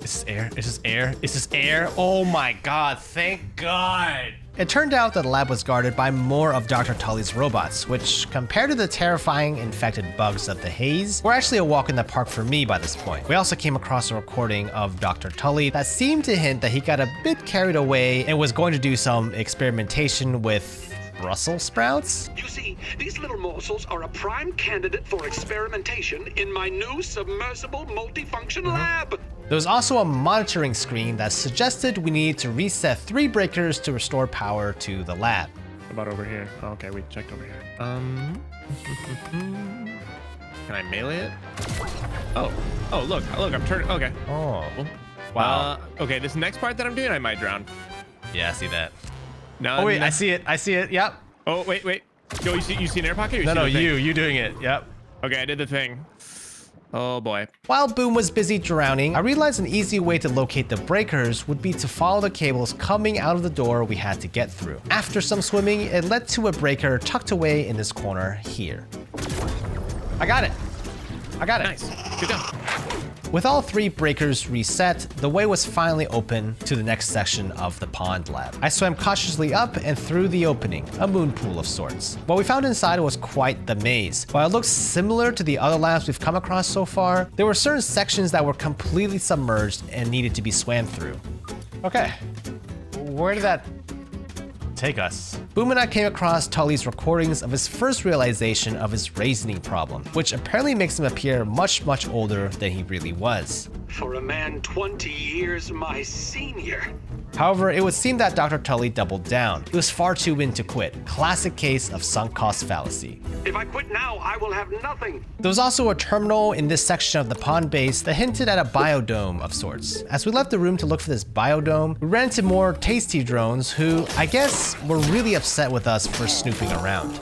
Is this air? Is this air? Is this air? Oh my god, thank god. It turned out that the lab was guarded by more of Dr. Tully's robots, which, compared to the terrifying infected bugs of the haze, were actually a walk in the park for me by this point. We also came across a recording of Dr. Tully that seemed to hint that he got a bit carried away and was going to do some experimentation with Brussels sprouts? You see, these little morsels are a prime candidate for experimentation in my new submersible multifunction lab. There was also a monitoring screen that suggested we needed to reset 3 breakers to restore power to the lab. What about over here? Oh, okay, we checked over here. Can I melee it? Oh, look, I'm turning. Okay. Oh, wow. Okay, this next part that I'm doing, I might drown. Yeah, I see that. No. Oh wait, I see it. Yep. Oh wait. Yo, you see an air pocket? Or No, see the thing? you doing it. Yep. Okay, I did the thing. Oh boy. While Boom was busy drowning, I realized an easy way to locate the breakers would be to follow the cables coming out of the door we had to get through. After some swimming, it led to a breaker tucked away in this corner here. I got it. Nice. Good job. With all 3 breakers reset, the way was finally open to the next section of the pond lab. I swam cautiously up and through the opening, a moon pool of sorts. What we found inside was quite the maze. While it looked similar to the other labs we've come across so far, there were certain sections that were completely submerged and needed to be swam through. Okay, where did that take us? Boom and I came across Tully's recordings of his first realization of his raisoning problem, which apparently makes him appear much older than he really was. for a man 20 years my senior. However, it would seem that Dr. Tully doubled down. He was far too in to quit. Classic case of sunk cost fallacy. If I quit now, I will have nothing. There was also a terminal in this section of the pond base that hinted at a biodome of sorts. As we left the room to look for this biodome, we ran into more tasty drones who, I guess, were really upset with us for snooping around.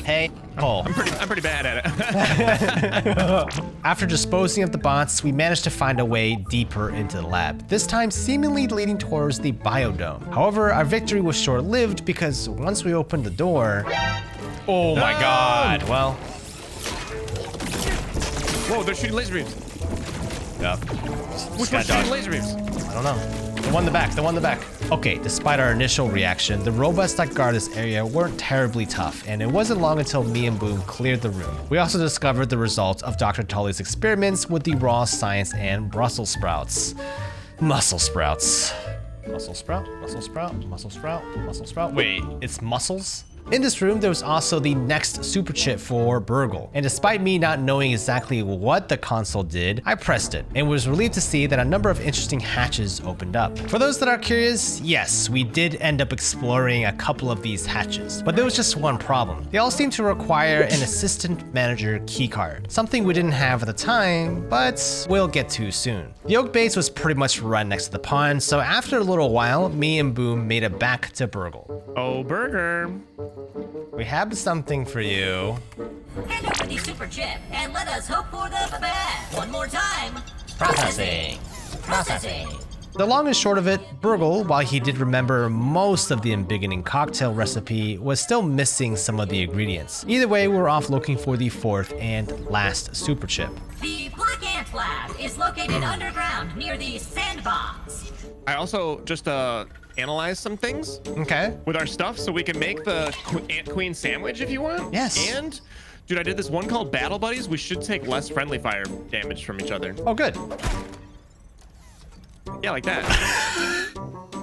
Hey, Cole. I'm pretty bad at it. After disposing of the bots, we managed to find a way deeper into the lab, this time seemingly leading towards the biodome. However, our victory was short-lived because once we opened the door... Oh my god, well... Whoa, they're shooting laser beams. Yep. Which one's shooting laser beams? I don't know. The one in the back, the one in the back. Okay, despite our initial reaction, the robots that guard this area weren't terribly tough, and it wasn't long until me and Boom cleared the room. We also discovered the results of Dr. Tully's experiments with the raw science and Brussels sprouts. Muscle sprouts. Muscle sprout, muscle sprout, muscle sprout, muscle sprout. Wait, it's mussels? In this room, there was also the next super chip for Burgle, and despite me not knowing exactly what the console did, I pressed it, and was relieved to see that a number of interesting hatches opened up. For those that are curious, yes, we did end up exploring a couple of these hatches, but there was just one problem. They all seemed to require an assistant manager keycard, something we didn't have at the time, but we'll get to soon. The oak base was pretty much right next to the pond, so after a little while, me and Boom made it back to Burgle. Oh, burger. We have something for you. Hand over the super chip and let us hope for the best. One more time. Processing. Processing. The long and short of it, Burgle, while he did remember most of the embiggening cocktail recipe, was still missing some of the ingredients. Either way, we're off looking for the fourth and last super chip. The Black Ant Lab is located underground near the sandbox. I also just analyzed some things Okay. with our stuff so we can make the Ant Queen sandwich if you want. Yes. And, dude, I did this one called Battle Buddies. We should take less friendly fire damage from each other. Oh, good. Yeah, like that.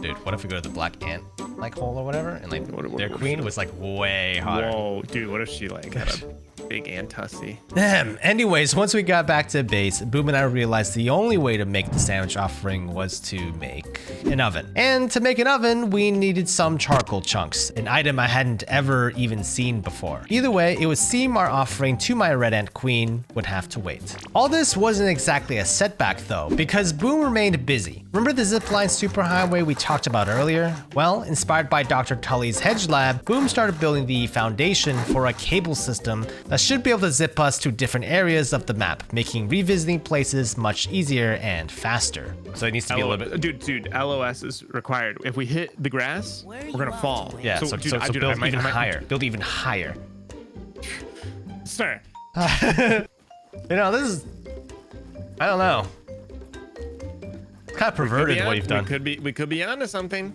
Dude, what if we go to the black ant like hole or whatever, and like What their queen was like way hotter. Whoa, dude, what if she like had a big ant tussy? Anyways, once we got back to base, Boom and I realized the only way to make the sandwich offering was to make an oven. And to make an oven, we needed some charcoal chunks, an item I hadn't ever even seen before. Either way, it would seem our offering to my red ant queen would have to wait. All this wasn't exactly a setback though, because Boom remained busy. Remember the zipline superhighway we talked about earlier? Well, inspired by Dr. Tully's Hedge Lab, Boom started building the foundation for a cable system that should be able to zip us to different areas of the map, making revisiting places much easier and faster. So it needs to be a little bit... Dude, LOS is required. If we hit the grass, we're gonna fall. Yeah, so dude, build I might- even I might- higher. Build even higher. Sir. You know, this is... I don't know. Kind of perverted what you've done. We could be onto something.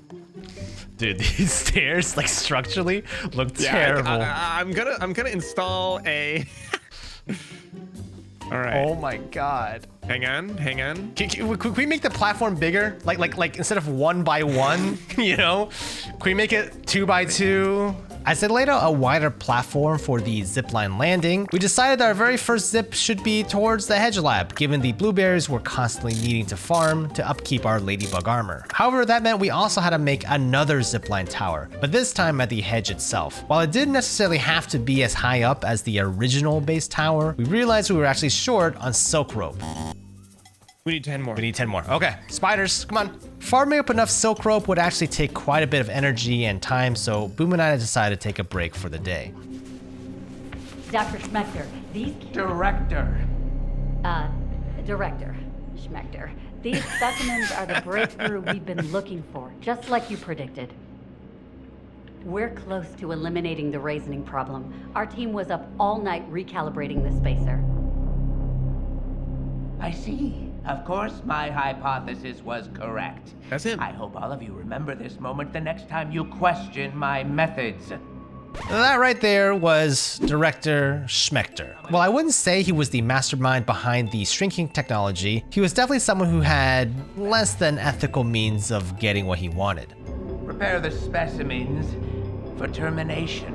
Dude, these stairs, like structurally, look Yeah, terrible. I'm gonna install a. All right. Oh my god. Hang on. Could we make the platform bigger? Like instead of 1 by 1, you know? Can we make it 2 by 2? As they laid out a wider platform for the zipline landing, we decided that our very first zip should be towards the Hedge Lab, given the blueberries we're constantly needing to farm to upkeep our ladybug armor. However, that meant we also had to make another zipline tower, but this time at the hedge itself. While it didn't necessarily have to be as high up as the original base tower, we realized we were actually short on silk rope. We need 10 more. We need 10 more. Okay, spiders, come on. Farming up enough silk rope would actually take quite a bit of energy and time, so Boom and I decided to take a break for the day. Dr. Schmechter, these... Director. Director Schmechter. These specimens are the breakthrough we've been looking for, just like you predicted. We're close to eliminating the raisoning problem. Our team was up all night recalibrating the spacer. I see. Of course, my hypothesis was correct. That's it. I hope all of you remember this moment the next time you question my methods. That right there was Director Schmechter. While I wouldn't say he was the mastermind behind the shrinking technology, he was definitely someone who had less than ethical means of getting what he wanted. Prepare the specimens for termination.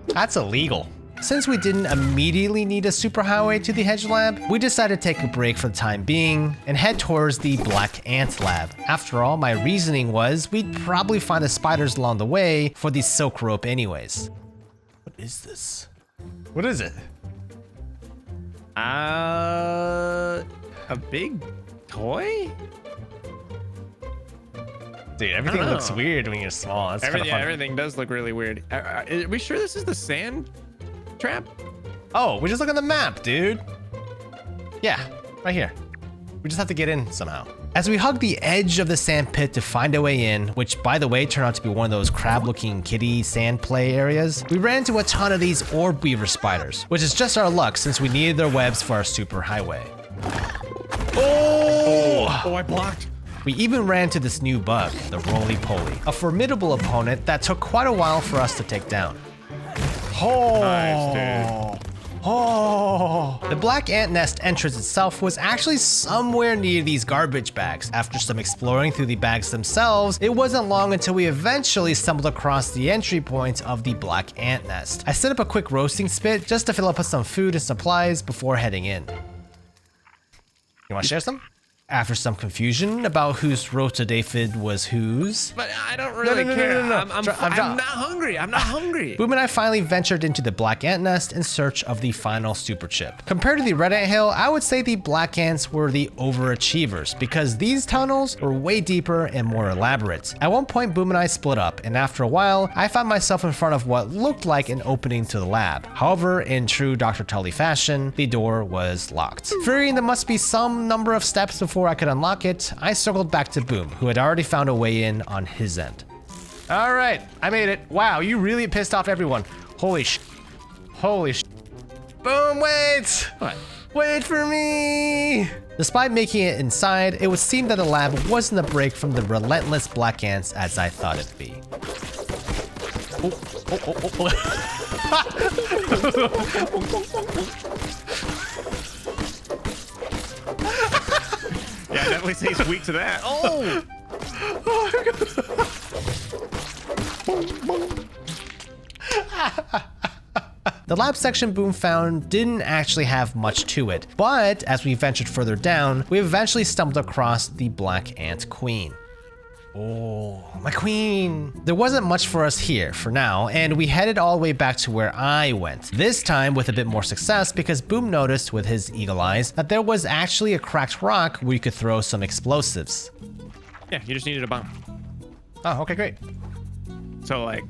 That's illegal. Since we didn't immediately need a superhighway to the Hedge Lab, we decided to take a break for the time being and head towards the Black Ant Lab. After all, my reasoning was we'd probably find the spiders along the way for the silk rope anyways. What is this? What is it? A big toy? Dude, everything looks weird when you're small. That's kind of funny. Everything does look really weird. Are we sure this is the sand trap? Oh, we just look on the map, dude. Yeah, right here. We just have to get in somehow. As we hug the edge of the sand pit to find a way in, which by the way turned out to be one of those crab-looking kitty sand play areas, we ran into a ton of these orb weaver spiders, which is just our luck since we needed their webs for our super highway. Oh, I blocked. We even ran into this new bug, the roly-poly, a formidable opponent that took quite a while for us to take down. Oh, nice, dude. Oh. The black ant nest entrance itself was actually somewhere near these garbage bags. After some exploring through the bags themselves, it wasn't long until we eventually stumbled across the entry point of the black ant nest. I set up a quick roasting spit just to fill up with some food and supplies before heading in. You want to share some? After some confusion about whose Rotodaphid was whose. But I don't really care. No. I'm not hungry. I'm not hungry. Boom and I finally ventured into the black ant nest in search of the final super chip. Compared to the red ant hill, I would say the black ants were the overachievers because these tunnels were way deeper and more elaborate. At one point, Boom and I split up, and after a while, I found myself in front of what looked like an opening to the lab. However, in true Dr. Tully fashion, the door was locked. Fearing there must be some number of steps before I could unlock it, I circled back to Boom, who had already found a way in on his end. All right, I made it. Wow, you really pissed off everyone. Holy sh. Holy sh. Boom, wait! What? Wait for me! Despite making it inside, it would seem that the lab wasn't a break from the relentless black ants as I thought it'd be. Yeah, it definitely seems weak to that. Oh! The lab section Boom found didn't actually have much to it, but as we ventured further down, we eventually stumbled across the Black Ant Queen. Oh, my queen. There wasn't much for us here for now, and we headed all the way back to where I went. This time with a bit more success because Boom noticed with his eagle eyes that there was actually a cracked rock where you could throw some explosives. Yeah, you just needed a bomb. Oh, okay, great. So, like,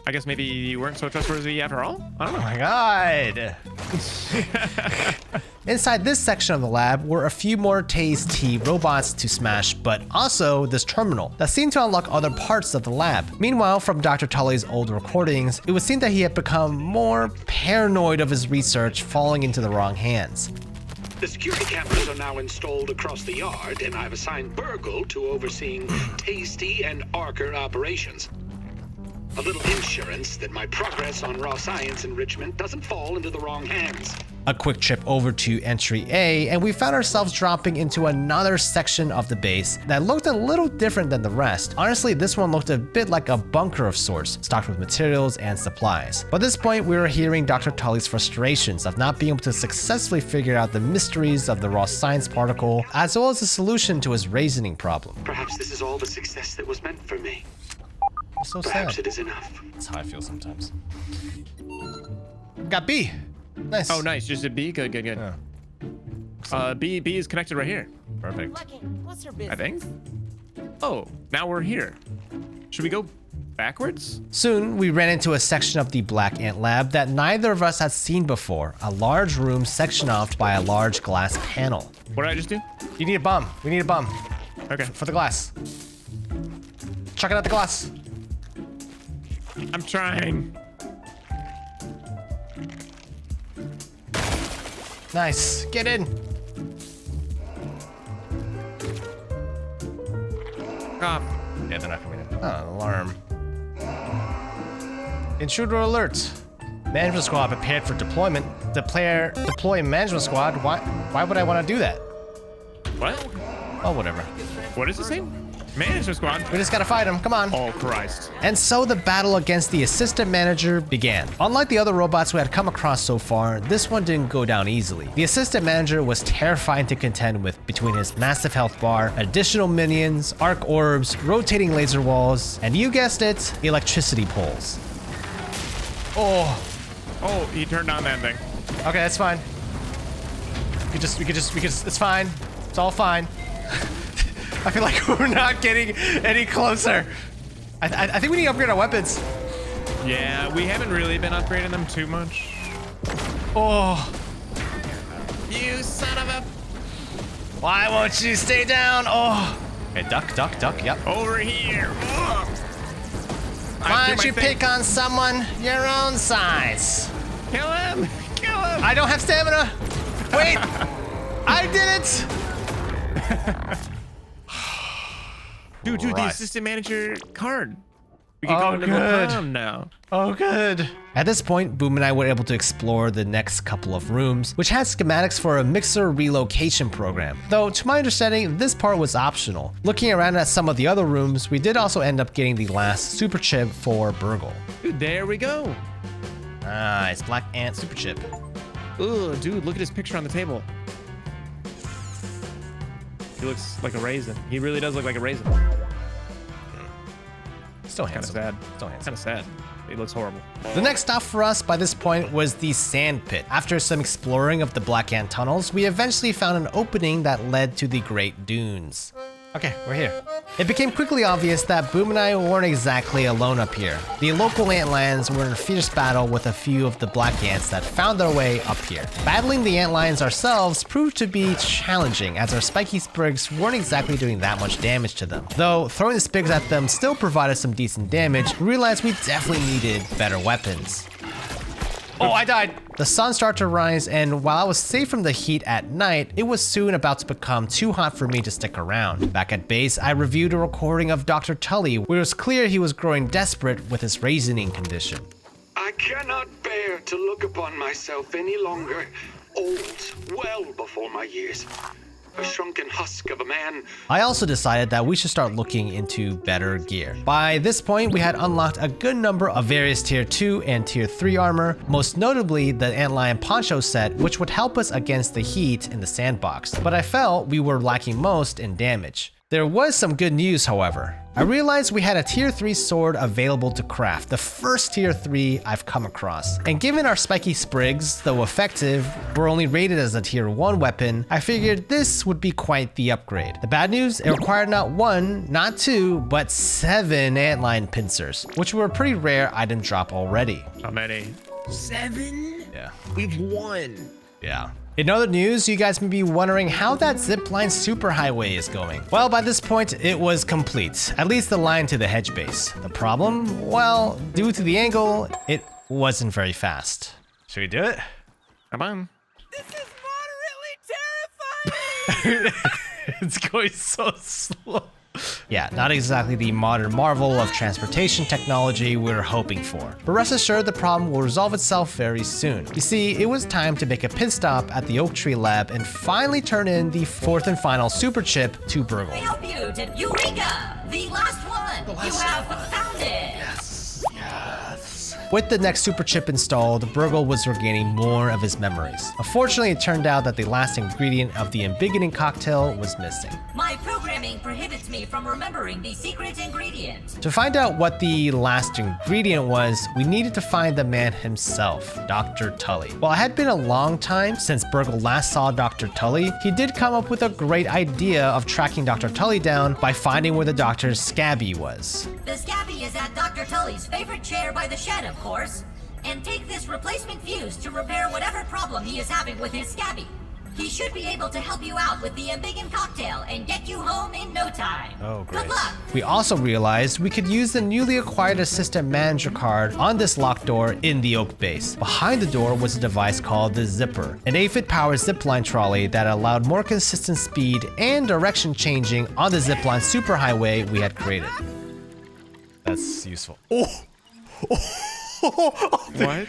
I guess maybe you weren't so trustworthy after all? I don't Oh know. my god. Inside this section of the lab were a few more TASE-T robots to smash, but also this terminal that seemed to unlock other parts of the lab. Meanwhile, from Dr. Tully's old recordings, it would seem that he had become more paranoid of his research falling into the wrong hands. The security cameras are now installed across the yard, and I've assigned Burgle to overseeing TASE-T and Archer operations. A little insurance that my progress on raw science enrichment doesn't fall into the wrong hands. A quick trip over to entry A, and we found ourselves dropping into another section of the base that looked a little different than the rest. Honestly, this one looked a bit like a bunker of sorts, stocked with materials and supplies. By this point, we were hearing Dr. Tully's frustrations of not being able to successfully figure out the mysteries of the raw science particle, as well as the solution to his reasoning problem. Perhaps this is all the success that was meant for me. So Perhaps sad. it is enough. That's how I feel sometimes. Got B. Nice. Oh, nice. Just a B? Good. Yeah. B is connected right here, Perfect. Lucky, what's her business? I think. Oh, now we're here. Should we go backwards? Soon, we ran into a section of the Black Ant Lab that neither of us had seen before, a large room sectioned off by a large glass panel. What did I just do? You need a bomb. We need a bomb Okay. for the glass. Chuck it at the glass. I'm trying. Nice. Get in. Ah, Yeah, they're not coming in. Oh, alarm. Intruder alert. Management squad prepared for deployment. Deploy management squad. Why would I want to do that? what? Oh, whatever. What is it saying? Management squad. We just gotta fight him. Come on. Oh, Christ. And so the battle against the assistant manager began. Unlike the other robots we had come across so far, this one didn't go down easily. The assistant manager was terrifying to contend with between his massive health bar, additional minions, arc orbs, rotating laser walls, and you guessed it, electricity poles. Oh, Oh, he turned on that thing. okay, that's fine. We could just, it's fine. It's all fine. I feel like we're not getting any closer. I think we need to upgrade our weapons. Yeah, we haven't really been upgrading them too much. Oh, You son of a... why won't you stay down? Oh. Hey, duck, yep. Over here. Ugh. Why do don't my you thing. pick on someone your own size? Kill him. Kill him. I don't have stamina. Wait, I did it. Dude, the Christ. assistant manager card. We can Oh, go into the good. prom now. Oh, good. At this point, Boom and I were able to explore the next couple of rooms, which had schematics for a mixer relocation program. Though, to my understanding, this part was optional. Looking around at some of the other rooms, we did also end up getting the last super chip for Burgle. Dude, there we go. Ah, it's Black Ant super chip. Ugh, dude, look at his picture on the table. He looks like a raisin. He really does look like a raisin. Still Kind of handsome. sad. Still handsome. Kind of sad. He looks horrible. The next stop for us by this point was the sand pit. After some exploring of the Black Ant tunnels, we eventually found an opening that led to the Great Dunes. Okay, we're here. It became quickly obvious that Boom and I weren't exactly alone up here. The local Antlions were in a fierce battle with a few of the Black Ants that found their way up here. Battling the Antlions ourselves proved to be challenging, as our spiky sprigs weren't exactly doing that much damage to them. Though throwing the sprigs at them still provided some decent damage, we realized we definitely needed better weapons. Oh, I died. The sun started to rise, and while I was safe from the heat at night, it was soon about to become too hot for me to stick around. Back at base, I reviewed a recording of Dr. Tully, where it was clear he was growing desperate with his raisioning condition. I cannot bear to look upon myself any longer. Old, well before my years. A shrunken husk of a man. I also decided that we should start looking into better gear. By this point, we had unlocked a good number of various tier 2 and tier 3 armor, most notably the Antlion poncho set, which would help us against the heat in the sandbox. But I felt we were lacking most in damage. There was some good news, however. I realized we had a tier 3 sword available to craft, the first tier 3 I've come across. And given our spiky sprigs, though effective, were only rated as a tier 1 weapon, I figured this would be quite the upgrade. The bad news, it required not 1, not 2, but 7 antlion pincers, which were a pretty rare item drop already. How many? 7? Yeah. We've won. Yeah. In other news, you guys may be wondering how that zipline superhighway is going. Well, by this point, it was complete, at least the line to the hedge base. The problem? Well, due to the angle, it wasn't very fast. Should we do it? Come on. This is moderately terrifying! It's going so slow. Yeah, not exactly the modern marvel of transportation technology we were hoping for. But rest assured, the problem will resolve itself very soon. You see, it was time to make a pit stop at the Oak Tree Lab and finally turn in the fourth and final super chip to I Burgle. help you to Eureka! The last one! You have found it! With the next super chip installed, Burgle was regaining more of his memories. Unfortunately, it turned out that the last ingredient of the embiggening cocktail was missing. My programming prohibits me from remembering the secret ingredient. To find out what the last ingredient was, we needed to find the man himself, Dr. Tully. While it had been a long time since Burgle last saw Dr. Tully, he did come up with a great idea of tracking Dr. Tully down by finding where the doctor's Scabby was. The Scabby is at Dr. Tully's favorite chair by the shed, of course. And take this replacement fuse to repair whatever problem he is having with his Scabby. He should be able to help you out with the embiggen cocktail and get you home in no time. Oh, great. Good luck. We also realized we could use the newly acquired assistant manager card on this locked door in the Oak base. Behind the door was a device called the Zipper, an 8-foot powered zipline trolley that allowed more consistent speed and direction changing on the zipline superhighway we had created. That's useful. Oh! What?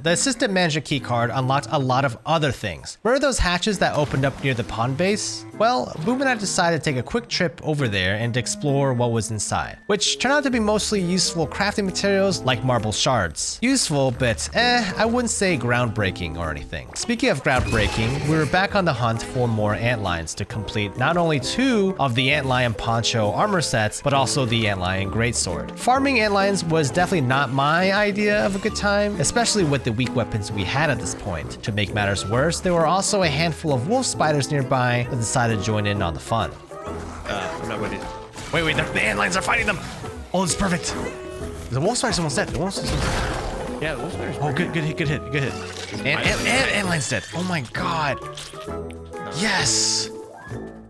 The assistant manager keycard unlocked a lot of other things. Remember those hatches that opened up near the pond base? Well, Boom and I decided to take a quick trip over there and explore what was inside, which turned out to be mostly useful crafting materials like marble shards. Useful, but I wouldn't say groundbreaking or anything. Speaking of groundbreaking, we were back on the hunt for more antlions to complete not only 2 of the antlion poncho armor sets, but also the antlion greatsword. Farming antlions was definitely not my idea of a good time, especially with the weak weapons we had at this point. To make matters worse, there were also a handful of wolf spiders nearby that decided to join in on the fun. I'm not with you. Wait, the antlions are fighting them! Oh, this is perfect! The wolf spider's almost dead. The wolf spider's almost dead. Yeah, the wolf spider's Oh, good hit. And antlion's dead. Oh my god. Yes!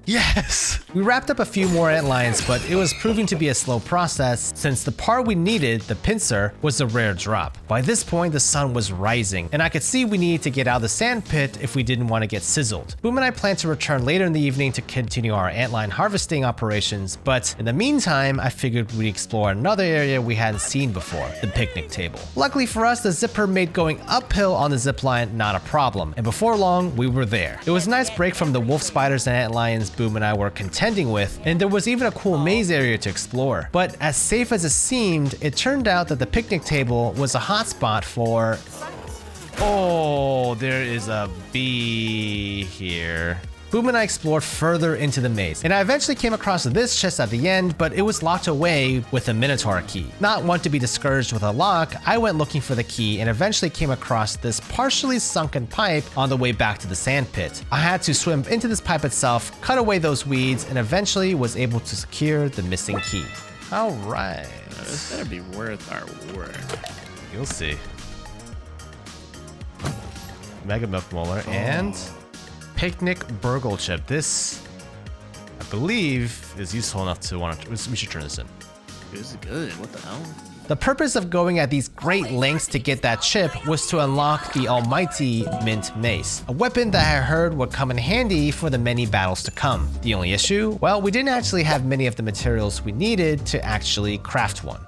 Yes! We wrapped up a few more antlions, but it was proving to be a slow process since the part we needed, the pincer, was a rare drop. By this point, the sun was rising, and I could see we needed to get out of the sand pit if we didn't want to get sizzled. Boom and I planned to return later in the evening to continue our antlion harvesting operations, but in the meantime, I figured we'd explore another area we hadn't seen before, the picnic table. Luckily for us, the zipper made going uphill on the zipline not a problem, and before long, we were there. It was a nice break from the wolf spiders and antlions Boom and I were contending with, and there was even a cool maze area to explore. But as safe as it seemed, it turned out that the picnic table was a hotspot for... Oh, there is a bee here. Boom and I explored further into the maze, and I eventually came across this chest at the end, but it was locked away with a Minotaur key. Not one to be discouraged with a lock, I went looking for the key and eventually came across this partially sunken pipe on the way back to the sand pit. I had to swim into this pipe itself, cut away those weeds, and eventually was able to secure the missing key. All right. This better be worth our work. You'll see. Mega Milk Molar and... Picnic Burgle Chip. This, I believe, is useful enough to want to... We should turn this in. This is good. What the hell? The purpose of going at these great lengths to get that chip was to unlock the almighty Mint Mace, a weapon that I heard would come in handy for the many battles to come. The only issue? Well, we didn't actually have many of the materials we needed to actually craft one.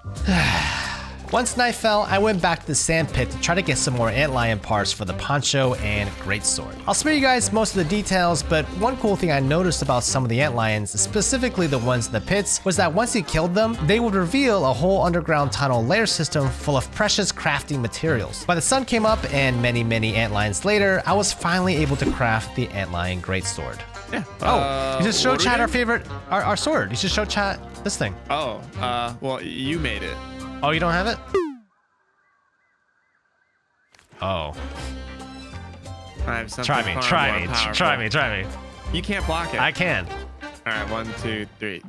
Once night fell, I went back to the sand pit to try to get some more antlion parts for the poncho and greatsword. I'll spare you guys most of the details, but one cool thing I noticed about some of the antlions, specifically the ones in the pits, was that once you killed them, they would reveal a whole underground tunnel layer system full of precious crafting materials. By the sun came up and many antlions later, I was finally able to craft the antlion greatsword. Yeah. Oh, you just show what are we chat our doing? favorite, our sword. You should show chat this thing. Oh, well, you made it. Oh, you don't have it? Oh. I have something Try me, far try more me, powerful. try me. You can't block it. I can. All right, 1, 2, 3.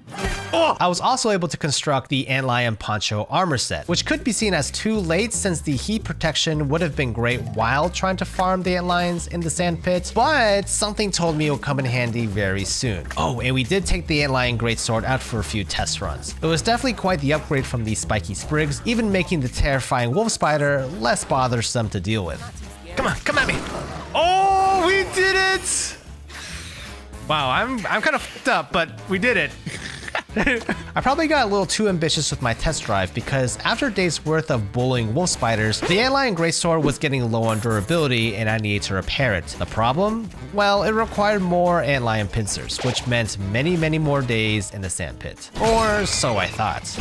Oh! I was also able to construct the antlion poncho armor set, which could be seen as too late since the heat protection would have been great while trying to farm the antlions in the sand pit, but something told me it would come in handy very soon. Oh, and we did take the antlion greatsword out for a few test runs. It was definitely quite the upgrade from the spiky sprigs, even making the terrifying wolf spider less bothersome to deal with. Come on, come at me! Oh, we did it! Wow, I'm kind of fucked up, but we did it. I probably got a little too ambitious with my test drive because after a day's worth of bullying wolf spiders, the antlion greatsword was getting low on durability and I needed to repair it. The problem? Well, it required more antlion pincers, which meant many more days in the sand pit. Or so I thought.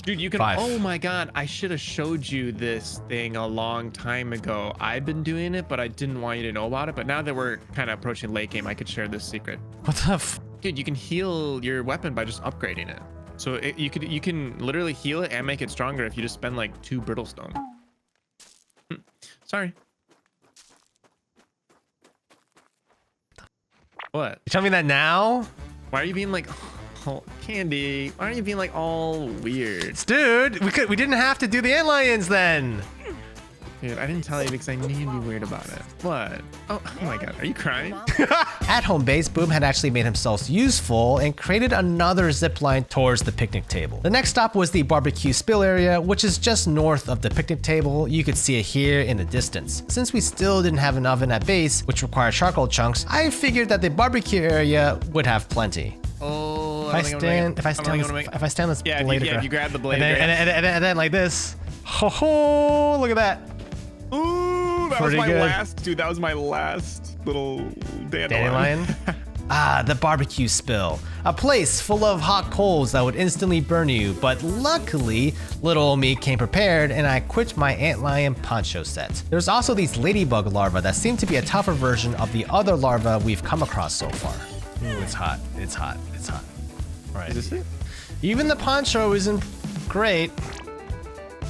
Dude, you can. 5. Oh my God, I should have showed you this thing a long time ago. I've been doing it, but I didn't want you to know about it. But now that we're kind of approaching late game, I could share this secret. What the f? Dude, you can heal your weapon by just upgrading it. So you can literally heal it and make it stronger if you just spend like 2 brittlestone. Sorry. What? You tell me that now? Why are you being like, oh, Candy? Why are you being like all weird? Dude, we didn't have to do the antlions then. Dude, I didn't tell you because I knew you'd be weird about it. What? Oh my God, are you crying? At home base, Boom had actually made himself useful and created another zip line towards the picnic table. The next stop was the barbecue spill area, which is just north of the picnic table. You could see it here in the distance. Since we still didn't have an oven at base, which required charcoal chunks, I figured that the barbecue area would have plenty. Oh, If I stand this Yeah, blade if you grab the blade, and then like this. Ho, look at that. Ooh, that was Pretty my good. last, dude. That was my last little dandelion. Dandelion. Ah, the barbecue spill. A place full of hot coals that would instantly burn you, but luckily, little old me came prepared and I equipped my antlion poncho set. There's also these ladybug larvae that seem to be a tougher version of the other larvae we've come across so far. Ooh, it's hot, it's hot, it's hot. All right. Is this it? Even the poncho isn't great.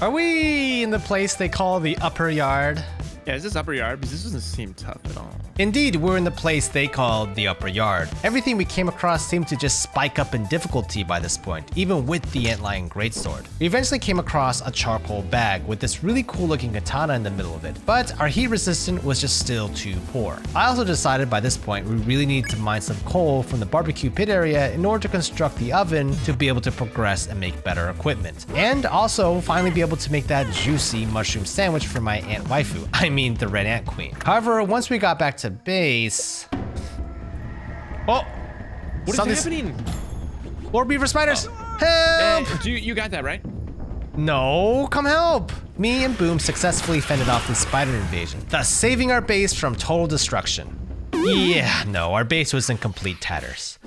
Are we in the place they call the upper yard? Yeah, is this upper yard? Because this doesn't seem tough at all. Indeed, we're in the place they called the upper yard. Everything we came across seemed to just spike up in difficulty by this point, even with the antlion greatsword. We eventually came across a charcoal bag with this really cool looking katana in the middle of it, but our heat resistance was just still too poor. I also decided by this point we really needed to mine some coal from the barbecue pit area in order to construct the oven to be able to progress and make better equipment. And also finally be able to make that juicy mushroom sandwich for my ant waifu. I mean the red ant queen. However, once we got back to base... Oh! What is happening? Lord Beaver spiders! Help! You got that, right? No, come help! Me and Boom successfully fended off the spider invasion, thus saving our base from total destruction. Yeah, no, our base was in complete tatters.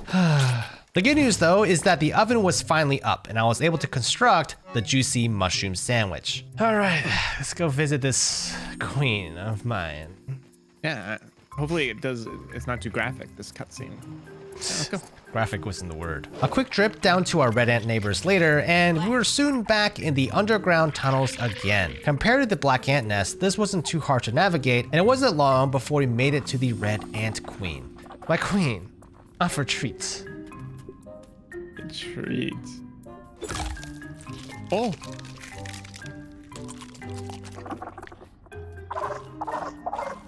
The good news though is that the oven was finally up and I was able to construct the juicy mushroom sandwich. All right, let's go visit this queen of mine. Yeah, hopefully it's not too graphic, this cutscene. Yeah, let's go. Graphic wasn't the word. A quick trip down to our red ant neighbors later, and we were soon back in the underground tunnels again. Compared to the black ant nest, this wasn't too hard to navigate, and it wasn't long before we made it to the red ant queen. My queen, offer treats. Treats. Oh!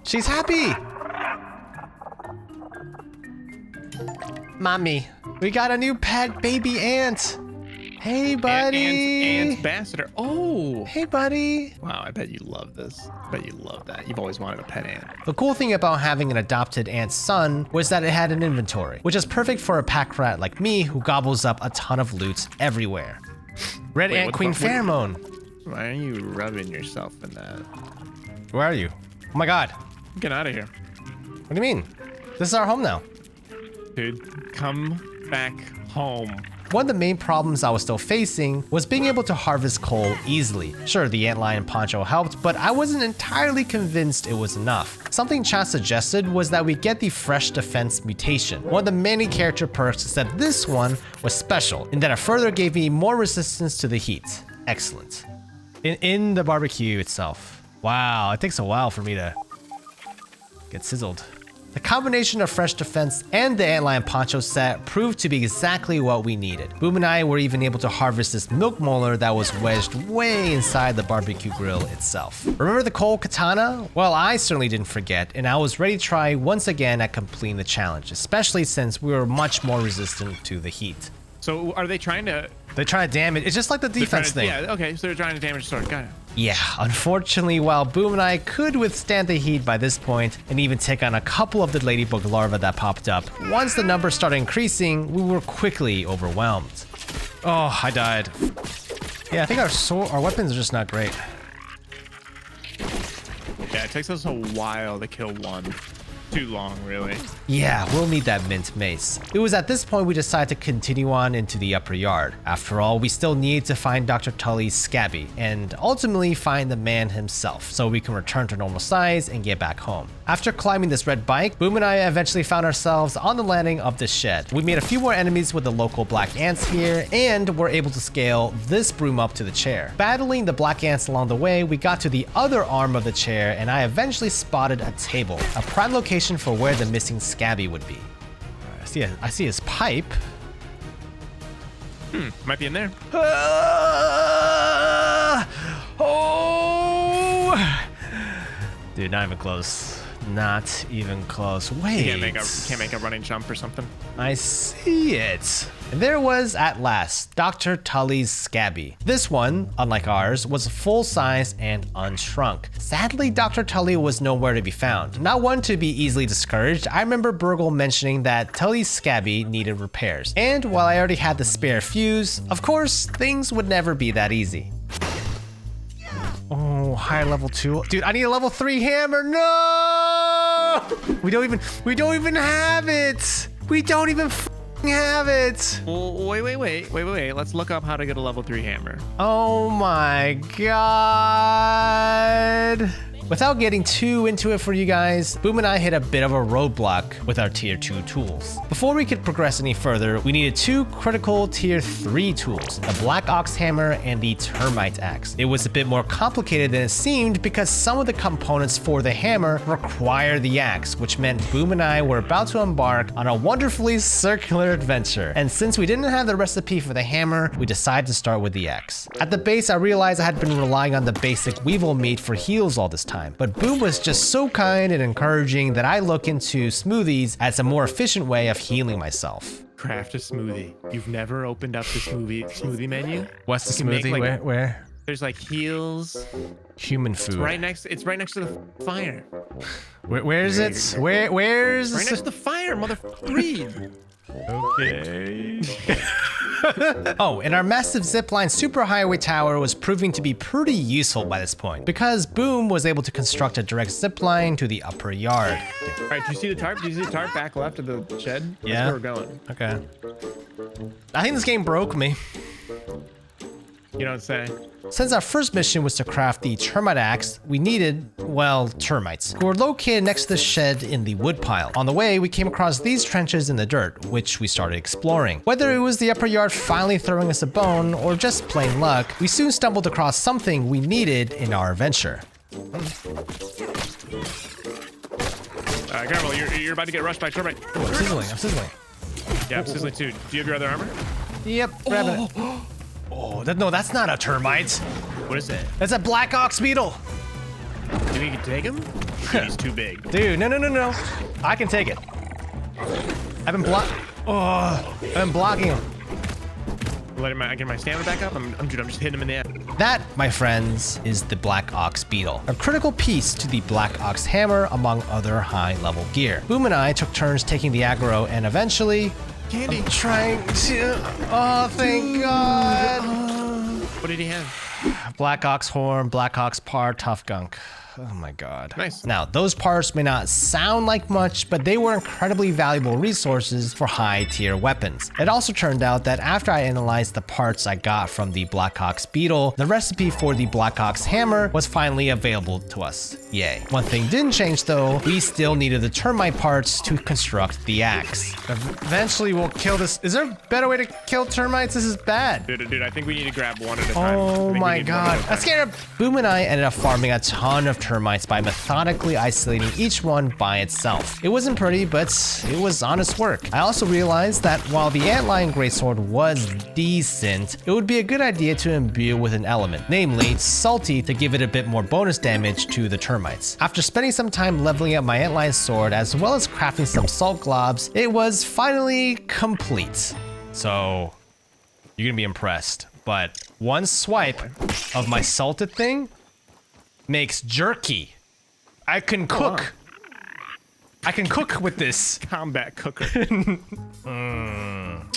She's happy! Mommy, we got a new pet baby ant! Hey, buddy! Ant ambassador. Oh! Hey, buddy! Wow, I bet you love this. I bet you love that. You've always wanted a pet ant. The cool thing about having an adopted ant son was that it had an inventory, which is perfect for a pack rat like me who gobbles up a ton of loot everywhere. Red ant queen pheromone. Why are you rubbing yourself in that? Where are you? Oh my god. Get out of here. What do you mean? This is our home now. Dude, come back home. One of the main problems I was still facing was being able to harvest coal easily. Sure, the antlion poncho helped, but I wasn't entirely convinced it was enough. Something Chat suggested was that we get the fresh defense mutation. One of the many character perks is that this one was special, in that it further gave me more resistance to the heat. Excellent. In the barbecue itself. Wow, it takes a while for me to get sizzled. The combination of fresh defense and the antlion poncho set proved to be exactly what we needed. Boom and I were even able to harvest this milk molar that was wedged way inside the barbecue grill itself. Remember the coal katana? Well, I certainly didn't forget, and I was ready to try once again at completing the challenge, especially since we were much more resistant to the heat. So are they trying to... They're trying to damage. It's just like the defense thing. Yeah, okay, so they're trying to damage the sword. Got it. Yeah, unfortunately, while Boom and I could withstand the heat by this point and even take on a couple of the ladybug larvae that popped up, once the numbers started increasing, we were quickly overwhelmed. Oh, I died. Yeah, I think our weapons are just not great. Yeah, it takes us a while to kill one. Too long, really. Yeah, we'll need that mint mace. It was at this point we decided to continue on into the upper yard. After all, we still need to find Dr. Tully's Scabby and ultimately find the man himself so we can return to normal size and get back home. After climbing this red bike, Boom and I eventually found ourselves on the landing of the shed. We made a few more enemies with the local black ants here and were able to scale this broom up to the chair. Battling the black ants along the way, we got to the other arm of the chair and I eventually spotted a table, a prime location for where the missing Scabby would be. I see his pipe. Might be in there. Oh! Dude, not even close. Not even close. Wait. Can't make a running jump or something. I see it. And there it was at last, Dr. Tully's Scabby. This one, unlike ours, was full size and unshrunk. Sadly, Dr. Tully was nowhere to be found. Not one to be easily discouraged, I remember Burgle mentioning that Tully's Scabby needed repairs. And while I already had the spare fuse, of course, things would never be that easy. Oh, higher level 2. Dude, I need a level 3 hammer. No! We don't even have it. We don't even f***ing have it. Well, wait. Let's look up how to get a level 3 hammer. Oh my god. Without getting too into it for you guys, Boom and I hit a bit of a roadblock with our tier 2 tools. Before we could progress any further, we needed 2 critical tier 3 tools, the Black Ox Hammer and the Termite Axe. It was a bit more complicated than it seemed because some of the components for the hammer require the axe, which meant Boom and I were about to embark on a wonderfully circular adventure. And since we didn't have the recipe for the hammer, we decided to start with the axe. At the base, I realized I had been relying on the basic weevil meat for heals all this time. But Boom was just so kind and encouraging that I look into smoothies as a more efficient way of healing myself. Craft a smoothie. You've never opened up the smoothie menu? What's the You can make, smoothie? like- Where? There's like heals. Human food. It's right next to the fire. Where is it? Where's Right next to the fire, Read. Okay. Oh, and our massive zipline superhighway tower was proving to be pretty useful by this point because Boom was able to construct a direct zipline to the upper yard. All right, do you see the tarp? Do you see the tarp back left of the shed? Yeah. That's where we're going. Okay. I think this game broke me. You don't say. Since our first mission was to craft the termite axe, we needed, well, termites, who were located next to the shed in the woodpile. On the way, we came across these trenches in the dirt, which we started exploring. Whether it was the upper yard finally throwing us a bone, or just plain luck, we soon stumbled across something we needed in our adventure. Careful, you're about to get rushed by termite. Oh, I'm sizzling. Yeah, I'm sizzling too. Do you have your other armor? Yep, grabbing it. Oh, no, that's not a termite. What is that? That's a black ox beetle. Do you think you can take him? He's too big. Dude, no. I can take it. I've been blocking him. I get my stamina back up. I'm just hitting him in the head. That, my friends, is the Black Ox Beetle, a critical piece to the Black Ox Hammer among other high-level gear. Boom and I took turns taking the aggro, and eventually, Candy. I'm trying to. Oh, thank God! What did he have? Black Ox Horn, Black Ox Par, Tough Gunk. Oh my God. Nice. Now, those parts may not sound like much, but they were incredibly valuable resources for high tier weapons. It also turned out that after I analyzed the parts I got from the Black Ox Beetle, the recipe for the Black Ox Hammer was finally available to us. Yay. One thing didn't change though, we still needed the termite parts to construct the axe. Eventually we'll kill this. Is there a better way to kill termites? This is bad. Dude, I think we need to grab one at a time. Oh my God. That's scared. Boom and I ended up farming a ton of termites by methodically isolating each one by itself. It wasn't pretty, but it was honest work. I also realized that while the Antlion Greatsword was decent, it would be a good idea to imbue with an element, namely Salty, to give it a bit more bonus damage to the termites. After spending some time leveling up my Antlion sword as well as crafting some salt globs, it was finally complete. So, you're gonna be impressed, but one swipe of my salted thing makes jerky. I can cook. I can cook with this. Combat cooker.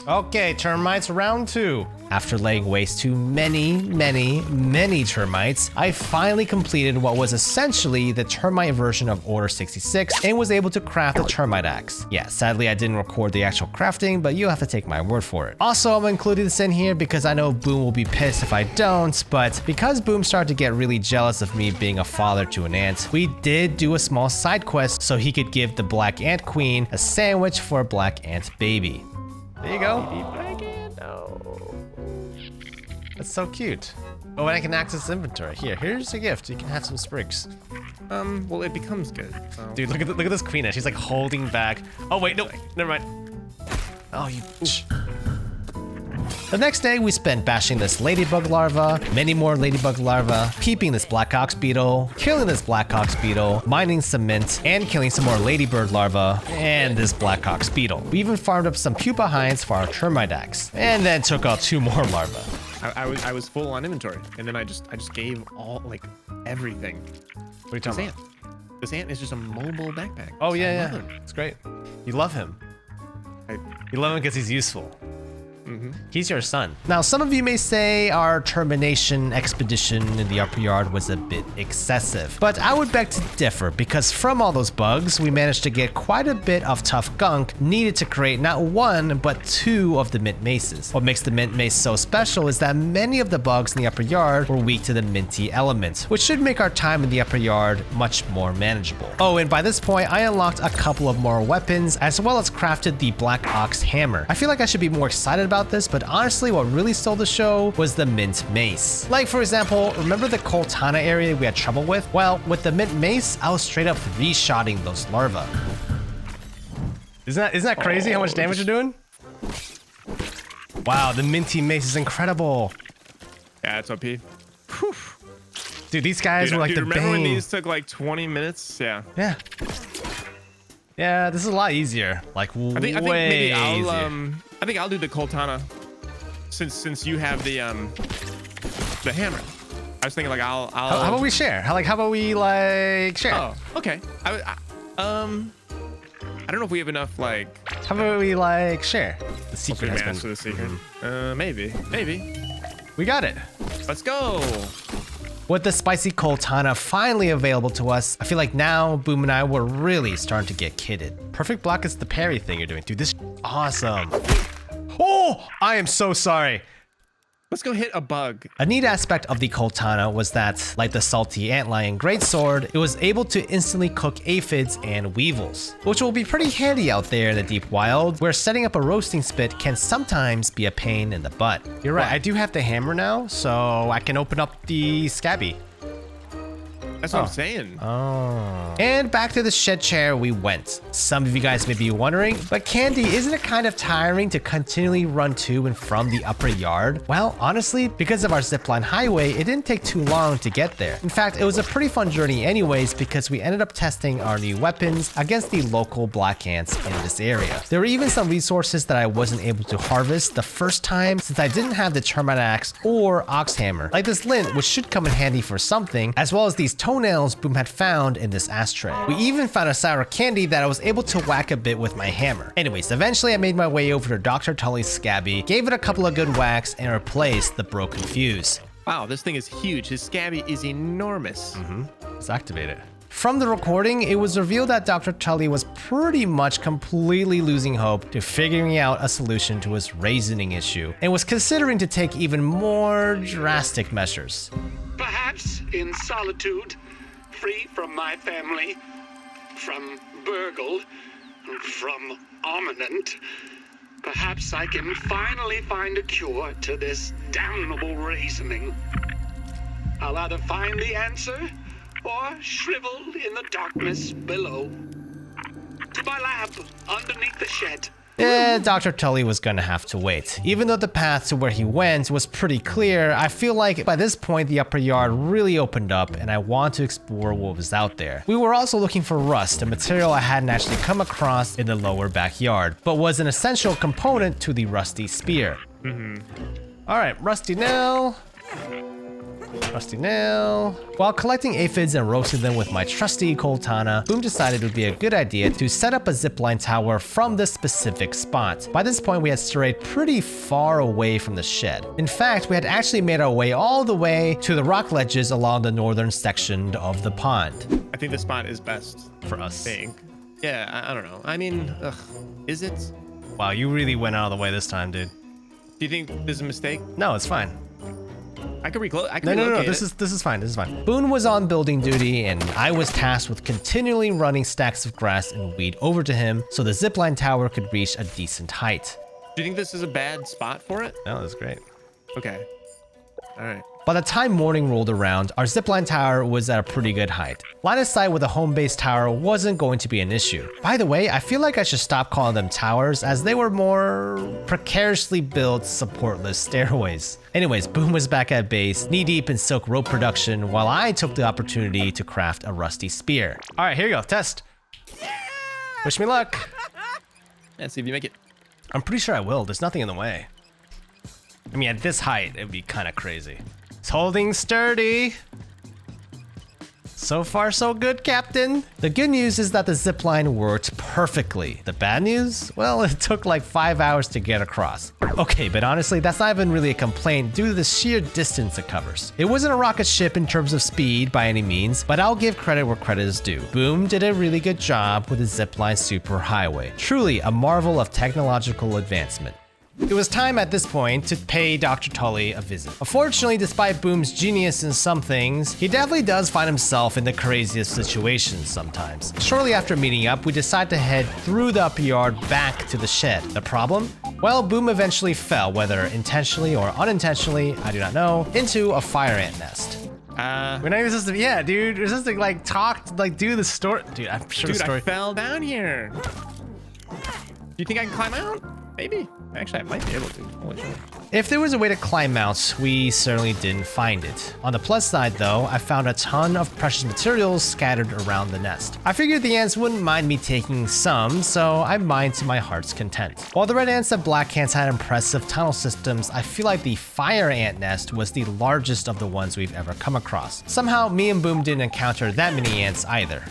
Okay, termites round 2. After laying waste to many termites, I finally completed what was essentially the termite version of Order 66 and was able to craft the termite axe. Yeah, sadly I didn't record the actual crafting, but you'll have to take my word for it. Also, I'm including this in here because I know Boom will be pissed if I don't, but because Boom started to get really jealous of me being a father to an ant, we did do a small side quest so he could give the Black Ant Queen a sandwich for a Black Ant baby. There you go. That's so cute. Oh, and I can access inventory. Here's a gift. You can have some sprigs. Well, it becomes good. So. Dude, look at this queen. She's like holding back. Oh wait, no, never mind. Oh, you. The next day, we spent bashing this ladybug larva, many more ladybug larvae, peeping this black ox beetle, killing this black ox beetle, mining some mint, and killing some more ladybird larvae, and this black ox beetle. We even farmed up some pupa hinds for our termite axe, and then took out 2 more larvae. I was full on inventory, and then I just gave all everything. What are you talking about? This ant is just a mobile backpack. Oh yeah, I love yeah, it's great. You love him. him. You love him because he's useful. He's your son. Now, some of you may say our termination expedition in the upper yard was a bit excessive, but I would beg to differ because from all those bugs, we managed to get quite a bit of tough gunk needed to create not one, but two of the mint maces. What makes the mint mace so special is that many of the bugs in the upper yard were weak to the minty element, which should make our time in the upper yard much more manageable. Oh, and by this point, I unlocked a couple of more weapons, as well as crafted the Black Ox Hammer. I feel like I should be more excited about this, but honestly, what really stole the show was the Mint Mace. Like, for example, remember the Coltana area we had trouble with? Well, with the Mint Mace, I was straight up re-shotting those larvae. Isn't that crazy how much damage you're doing? Wow, the Minty Mace is incredible. Yeah, it's OP. Whew. Dude, these guys were like the remember when bane. these took like 20 minutes? Yeah. Yeah. Yeah, this is a lot easier. Like, I think maybe I'll do the Coltana since you have the hammer. I was thinking like I'll how about we share? How about we share? Oh, okay. I don't know if we have enough like. How about we share? The secret has been. For the secret. Maybe. We got it. Let's go. With the spicy Coltana finally available to us, I feel like now Boom and I were really starting to get kitted. Perfect block is the parry thing you're doing, dude. This is awesome. Oh, I am so sorry. Let's go hit a bug. A neat aspect of the Coltana was that, like the salty antlion greatsword, it was able to instantly cook aphids and weevils, which will be pretty handy out there in the deep wild, where setting up a roasting spit can sometimes be a pain in the butt. You're right, I do have the hammer now, so I can open up the Scabby. That's what I'm saying. Oh. And back to the shed chair we went. Some of you guys may be wondering, but Candy, isn't it kind of tiring to continually run to and from the upper yard? Well, honestly, because of our zipline highway, it didn't take too long to get there. In fact, it was a pretty fun journey anyways because we ended up testing our new weapons against the local black ants in this area. There were even some resources that I wasn't able to harvest the first time since I didn't have the termite axe or ox hammer, like this lint, which should come in handy for something, as well as these toenails Boom had found in this ashtray. We even found a sour candy that I was able to whack a bit with my hammer. Anyways, eventually I made my way over to Dr. Tully's Scabby, gave it a couple of good whacks, and replaced the broken fuse. Wow, this thing is huge. His Scabby is enormous. Let's activate it. From the recording, it was revealed that Dr. Tully was pretty much completely losing hope to figuring out a solution to his raisoning issue, and was considering to take even more drastic measures. Perhaps in solitude, free from my family, from Burgle, from Ominent, perhaps I can finally find a cure to this damnable reasoning. I'll either find the answer or shrivel in the darkness below. To my lab underneath the shed. Yeah, Dr. Tully was gonna have to wait. Even though the path to where he went was pretty clear, I feel like by this point the upper yard really opened up and I want to explore what was out there. We were also looking for rust, a material I hadn't actually come across in the lower backyard, but was an essential component to the rusty spear. Alright, rusty nail. Rusty nail. While collecting aphids and roasting them with my trusty Coltana, Boom decided it would be a good idea to set up a zipline tower from this specific spot. By this point, we had strayed pretty far away from the shed. In fact, we had actually made our way all the way to the rock ledges along the northern section of the pond. I think this spot is best For us. I think. Yeah, I don't know. I mean, is it? Wow, you really went out of the way this time, dude. Do you think this is a mistake? No, it's fine. I could reclose. No. This is fine. This is fine. Boone was on building duty, and I was tasked with continually running stacks of grass and weed over to him so the zipline tower could reach a decent height. Do you think this is a bad spot for it? No, that's great. Okay. All right. By the time morning rolled around, our zipline tower was at a pretty good height. Line of sight with a home base tower wasn't going to be an issue. By the way, I feel like I should stop calling them towers as they were more precariously built, supportless stairways. Anyways, Boom was back at base, knee-deep in silk rope production, while I took the opportunity to craft a rusty spear. All right, here you go, test. Wish me luck. Yeah, see if you make it. I'm pretty sure I will, there's nothing in the way. I mean, at this height, it'd be kind of crazy. It's holding sturdy. So far, so good, Captain. The good news is that the zipline worked perfectly. The bad news? Well, it took like 5 hours to get across. Okay, but honestly, that's not even really a complaint due to the sheer distance it covers. It wasn't a rocket ship in terms of speed by any means, but I'll give credit where credit is due. Boom did a really good job with the zipline superhighway. Truly a marvel of technological advancement. It was time at this point to pay Dr. Tully a visit. Unfortunately, despite Boom's genius in some things, he definitely does find himself in the craziest situations sometimes. Shortly after meeting up, we decide to head through the upper yard back to the shed. The problem? Well, Boom eventually fell, whether intentionally or unintentionally, I do not know, into a fire ant nest. We're not even supposed to, yeah, dude, we're supposed to like talk, like do the story. Dude, I'm sure the story. I fell down here. Do you think I can climb out? Maybe. Actually, I might be able to. Holy shit. If there was a way to climb out, we certainly didn't find it. On the plus side though, I found a ton of precious materials scattered around the nest. I figured the ants wouldn't mind me taking some, so I mined to my heart's content. While the red ants and black ants had impressive tunnel systems, I feel like the fire ant nest was the largest of the ones we've ever come across. Somehow, me and Boom didn't encounter that many ants either.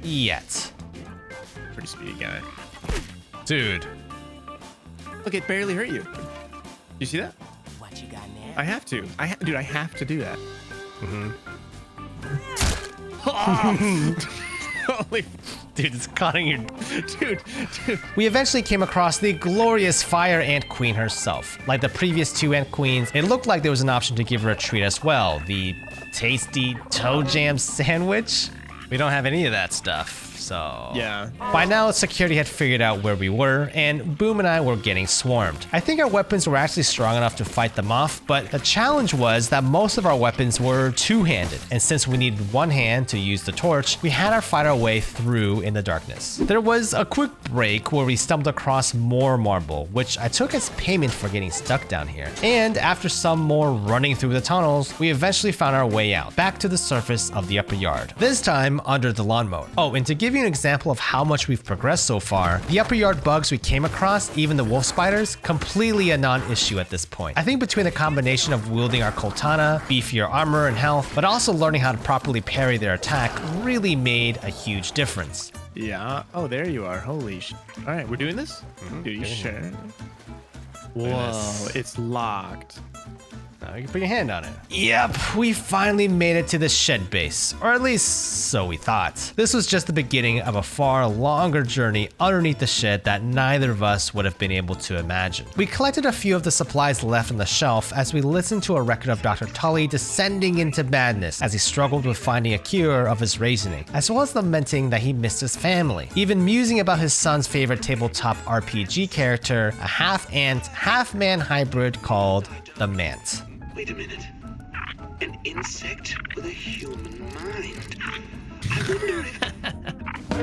Yet. Pretty speedy guy. Dude. Look, it barely hurt you. You see that? What you got there? I have to. Dude, I have to do that. Holy, Dude, it's cutting your... dude. We eventually came across the glorious fire ant queen herself. Like the previous two ant queens, it looked like there was an option to give her a treat as well. The tasty toe jam sandwich. We don't have any of that stuff. So Yeah. by now security had figured out where we were, and Boom and I were getting swarmed. I think our weapons were actually strong enough to fight them off, but the challenge was that most of our weapons were two-handed, and since we needed one hand to use the torch, we had to fight our way through in the darkness. There was a quick break where we stumbled across more marble, which I took as payment for getting stuck down here. And after some more running through the tunnels, we eventually found our way out, back to the surface of the upper yard. This time under the lawn mower. Oh, and to give you an example of how much we've progressed so far, the upper yard bugs we came across, even the wolf spiders, completely a non-issue at this point. I think between the combination of wielding our Koltana, beefier armor and health, but also learning how to properly parry their attack really made a huge difference. Yeah. Oh, there you are. Holy shit. All right, we're doing this? Dude, you sure? Whoa, it's locked. Now you can put your hand on it. Yep, we finally made it to the shed base, or at least so we thought. This was just the beginning of a far longer journey underneath the shed that neither of us would have been able to imagine. We collected a few of the supplies left on the shelf as we listened to a record of Dr. Tully descending into madness as he struggled with finding a cure of his raisoning, as well as lamenting that he missed his family, even musing about his son's favorite tabletop RPG character, a half-ant, half-man hybrid called the Mant. Wait a minute. An insect with a human mind. I wonder if...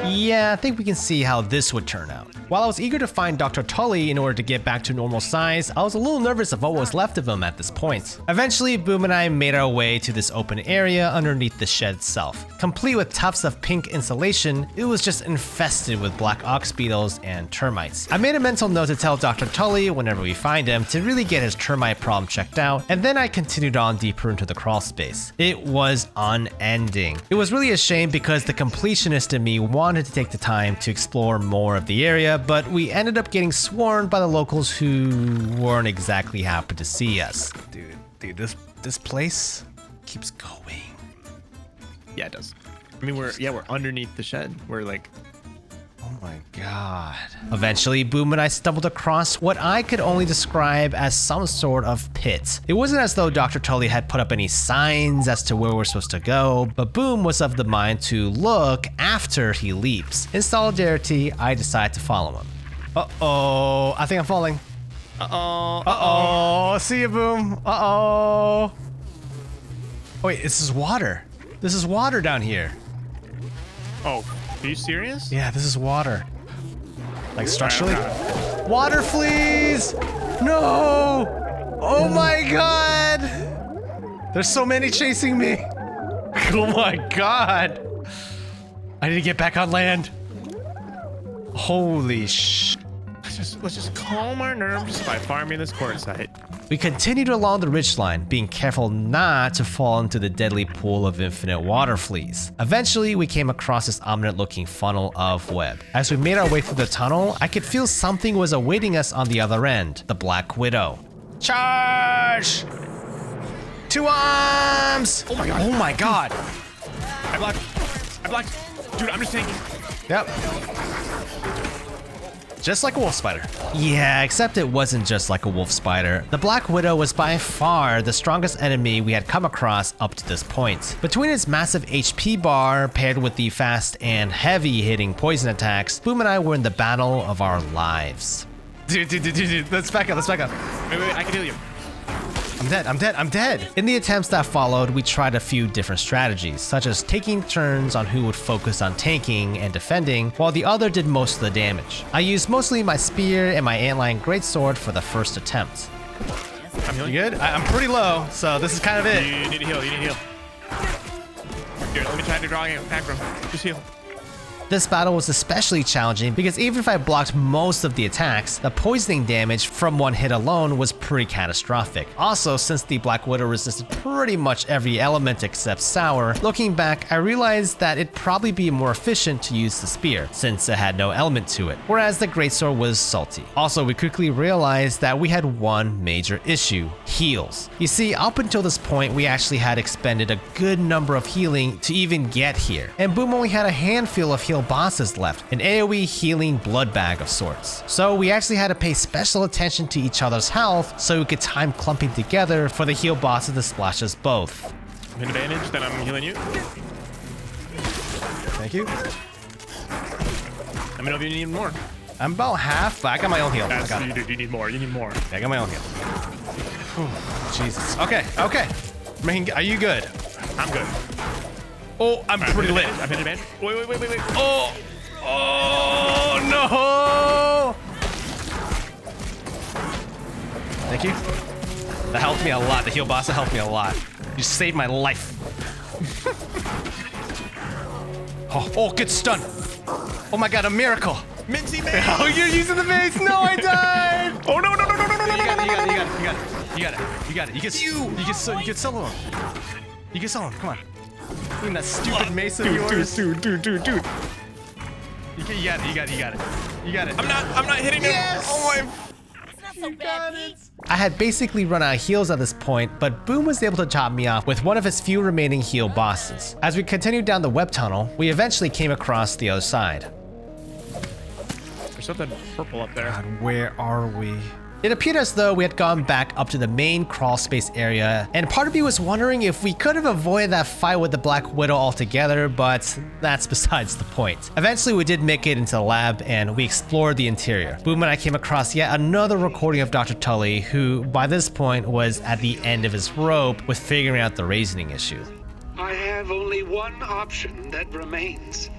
Yeah, I think we can see how this would turn out. While I was eager to find Dr. Tully in order to get back to normal size, I was a little nervous of what was left of him at this point. Eventually, Boom and I made our way to this open area underneath the shed itself. Complete with tufts of pink insulation, it was just infested with black ox beetles and termites. I made a mental note to tell Dr. Tully whenever we find him to really get his termite problem checked out, and then I continued on deeper into the crawl space. It was unending. It was really a shame because the completionist in me wanted to take the time to explore more of the area, but we ended up getting swarmed by the locals who weren't exactly happy to see us. Dude, this place keeps going. Yeah, it does. I mean, we're underneath the shed. We're like... Oh my god. Eventually, Boom and I stumbled across what I could only describe as some sort of pit. It wasn't as though Dr. Tully had put up any signs as to where we're supposed to go, but Boom was of the mind to look after he leaps. In solidarity, I decide to follow him. Uh-oh, I think I'm falling. Uh-oh. Uh-oh, see you, Boom. Uh-oh. Wait, this is water. This is water down here. Oh, are you serious? Yeah, this is water. Like structurally? Water fleas! No! Oh my god! There's so many chasing me. Oh my god! I need to get back on land. Holy sh... let's just calm our nerves by farming this quartzite. We continued along the ridgeline, being careful not to fall into the deadly pool of infinite water fleas. Eventually, we came across this ominous-looking funnel of web. As we made our way through the tunnel, I could feel something was awaiting us on the other end, the Black Widow. Charge! 2 arms! Oh my god. Oh my god! I blocked. Dude, I'm just tanking. Yep. Just like a wolf spider. Yeah, except it wasn't just like a wolf spider. The Black Widow was by far the strongest enemy we had come across up to this point. Between its massive HP bar paired with the fast and heavy hitting poison attacks, Boom and I were in the battle of our lives. Dude, let's back up, Wait, I can heal you. I'm dead. In the attempts that followed, we tried a few different strategies, such as taking turns on who would focus on tanking and defending, while the other did most of the damage. I used mostly my spear and my antlion greatsword for the first attempt. I'm healing. You good? I'm pretty low, so this is kind of it. You need to heal. Here, let me try to draw you aggro. Just heal. This battle was especially challenging because even if I blocked most of the attacks, the poisoning damage from one hit alone was pretty catastrophic. Also, since the Black Widow resisted pretty much every element except Sour, looking back, I realized that it'd probably be more efficient to use the spear, since it had no element to it, whereas the greatsword was salty. Also, we quickly realized that we had one major issue: heals. You see, up until this point, we actually had expended a good number of healing to even get here, and Boom only had a handful of heal bosses left, an AoE healing blood bag of sorts. So we actually had to pay special attention to each other's health so we could time clumping together for the heal bosses to splash us both. I'm in advantage, then I'm healing you. Thank you. Let me know if you need more. I'm about half, but I got my own heal. I got it. You need more. I got my own heal. Whew, Jesus. Okay. Are you good? I'm good. Oh, I'm pretty lit. I'm in advantage. Wait. Oh no! Thank you. That helped me a lot. The heal boss helped me a lot. You saved my life. Oh, good stun. Oh my god, a miracle. Mincy man. Oh, you're using the mace. No, I died. Oh no. You got it. You can solo him. Come on. Doing that stupid mace of yours. Dude. You got it. I'm not hitting him. Yes! Oh my. It's not so bad, Pete. I had basically run out of heals at this point, but Boom was able to chop me off with one of his few remaining heal bosses. As we continued down the web tunnel, we eventually came across the other side. There's something purple up there. God, where are we? It appeared as though we had gone back up to the main crawl space area, and part of me was wondering if we could have avoided that fight with the Black Widow altogether, but that's besides the point. Eventually, we did make it into the lab, and we explored the interior. Boom and I came across yet another recording of Dr. Tully, who, by this point, was at the end of his rope with figuring out the raising issue. I have only one option that remains.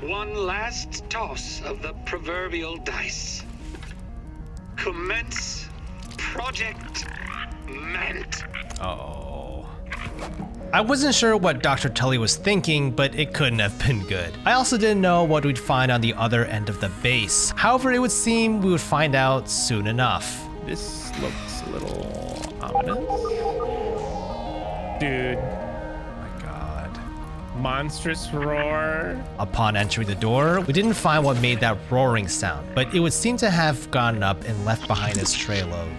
One last toss of the proverbial dice. Commence Project Mant. Oh. I wasn't sure what Dr. Tully was thinking, but it couldn't have been good. I also didn't know what we'd find on the other end of the base. However, it would seem we would find out soon enough. This looks a little ominous. Dude. My God. Monstrous roar. Upon entering the door, we didn't find what made that roaring sound, but it would seem to have gone up and left behind its trail of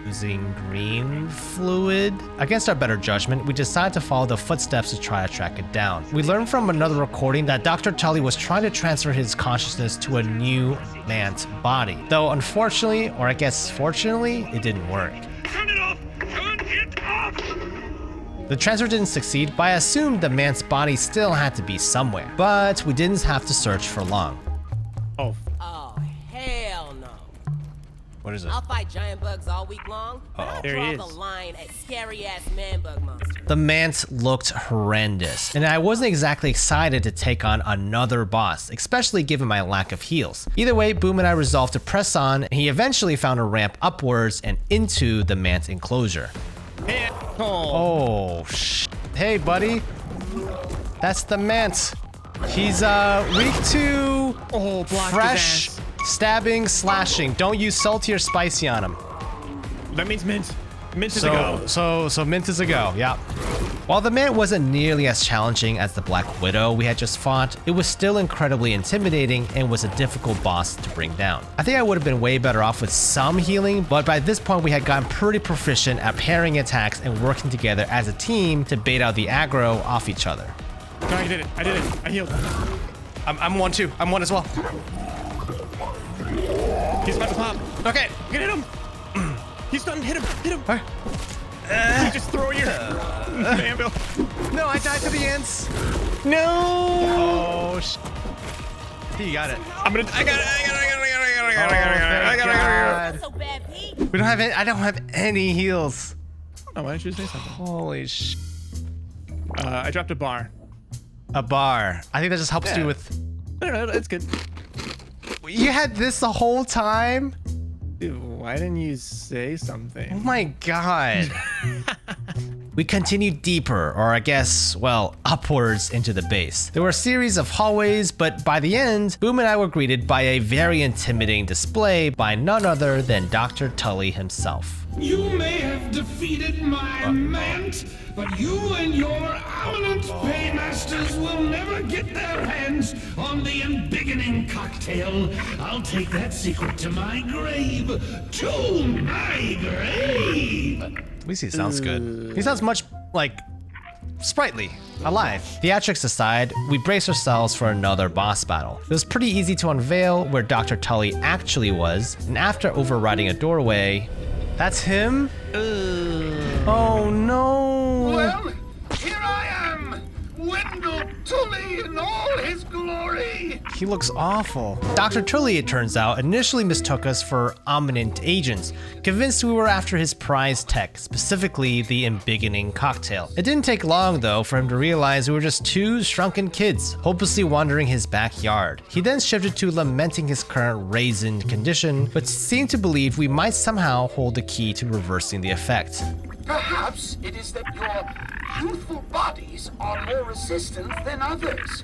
oozing green fluid. Against our better judgment, we decided to follow the footsteps to try to track it down. We learned from another recording that Dr. Tully was trying to transfer his consciousness to a new man's body. Though unfortunately, or I guess fortunately, it didn't work. Turn it off! Turn it off! The transfer didn't succeed, but I assumed the man's body still had to be somewhere. But we didn't have to search for long. Oh. Oh, hell no. What is it? I'll fight giant bugs all week long, but I'll There he draw is. the line at scary-ass man-bug monsters. The Mant looked horrendous, and I wasn't exactly excited to take on another boss, especially given my lack of heals. Either way, Boom and I resolved to press on, and he eventually found a ramp upwards and into the Mant enclosure. Oh, hey, buddy. That's the Mant. He's weak to Oh, blocked fresh his Stabbing, slashing. Don't use salty or spicy on him. That means mint. Mint is a go. So mint is a go, yeah. While the mint wasn't nearly as challenging as the Black Widow we had just fought, it was still incredibly intimidating and was a difficult boss to bring down. I think I would have been way better off with some healing, but by this point we had gotten pretty proficient at pairing attacks and working together as a team to bait out the aggro off each other. No, I did it. I healed. I'm one too. I'm one as well. He's about to pop. Okay. You can hit him. He's done. Hit him. You just throw your anvil. No, I died to the ants. No. Oh, you got it. I got it. So bad, Pete. We don't have any, I don't have any heals. Oh, why don't you say something? Holy sh. I dropped a bar. A bar. I think that just helps you with. No, it's good. You had this the whole time? Dude, why didn't you say something? Oh my god. We continued deeper, or I guess, well, upwards into the base. There were a series of hallways, but by the end, Boom and I were greeted by a very intimidating display by none other than Dr. Tully himself. You may have defeated my Mant, but you and your eminent paymasters will never get their hands on the embiggening cocktail. I'll take that secret to my grave. To my grave! At least he sounds good. He sounds much, like, sprightly, alive. Theatrics aside, we brace ourselves for another boss battle. It was pretty easy to unveil where Dr. Tully actually was, and after overriding a doorway... That's him? Oh no! Well, here I am! Wendell Tully in all his glory! He looks awful. Dr. Tully, it turns out, initially mistook us for Omninent agents, convinced we were after his prize tech, specifically the embiggening cocktail. It didn't take long, though, for him to realize we were just two shrunken kids, hopelessly wandering his backyard. He then shifted to lamenting his current raisined condition, but seemed to believe we might somehow hold the key to reversing the effect. Perhaps it is that your youthful bodies are more resistant than others.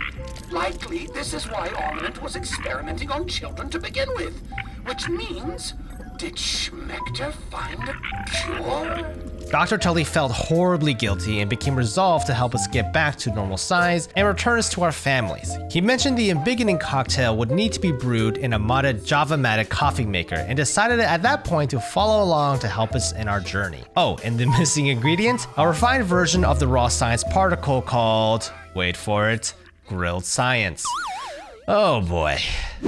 Likely, this is why Omninent was experimenting on children to begin with. Which means, did Schmecter find a cure? Dr. Tully felt horribly guilty and became resolved to help us get back to normal size and return us to our families. He mentioned the embiggening cocktail would need to be brewed in a modded Java-matic coffee maker and decided at that point to follow along to help us in our journey. Oh, and the missing ingredient? A refined version of the raw science particle called, wait for it, grilled science. Oh boy.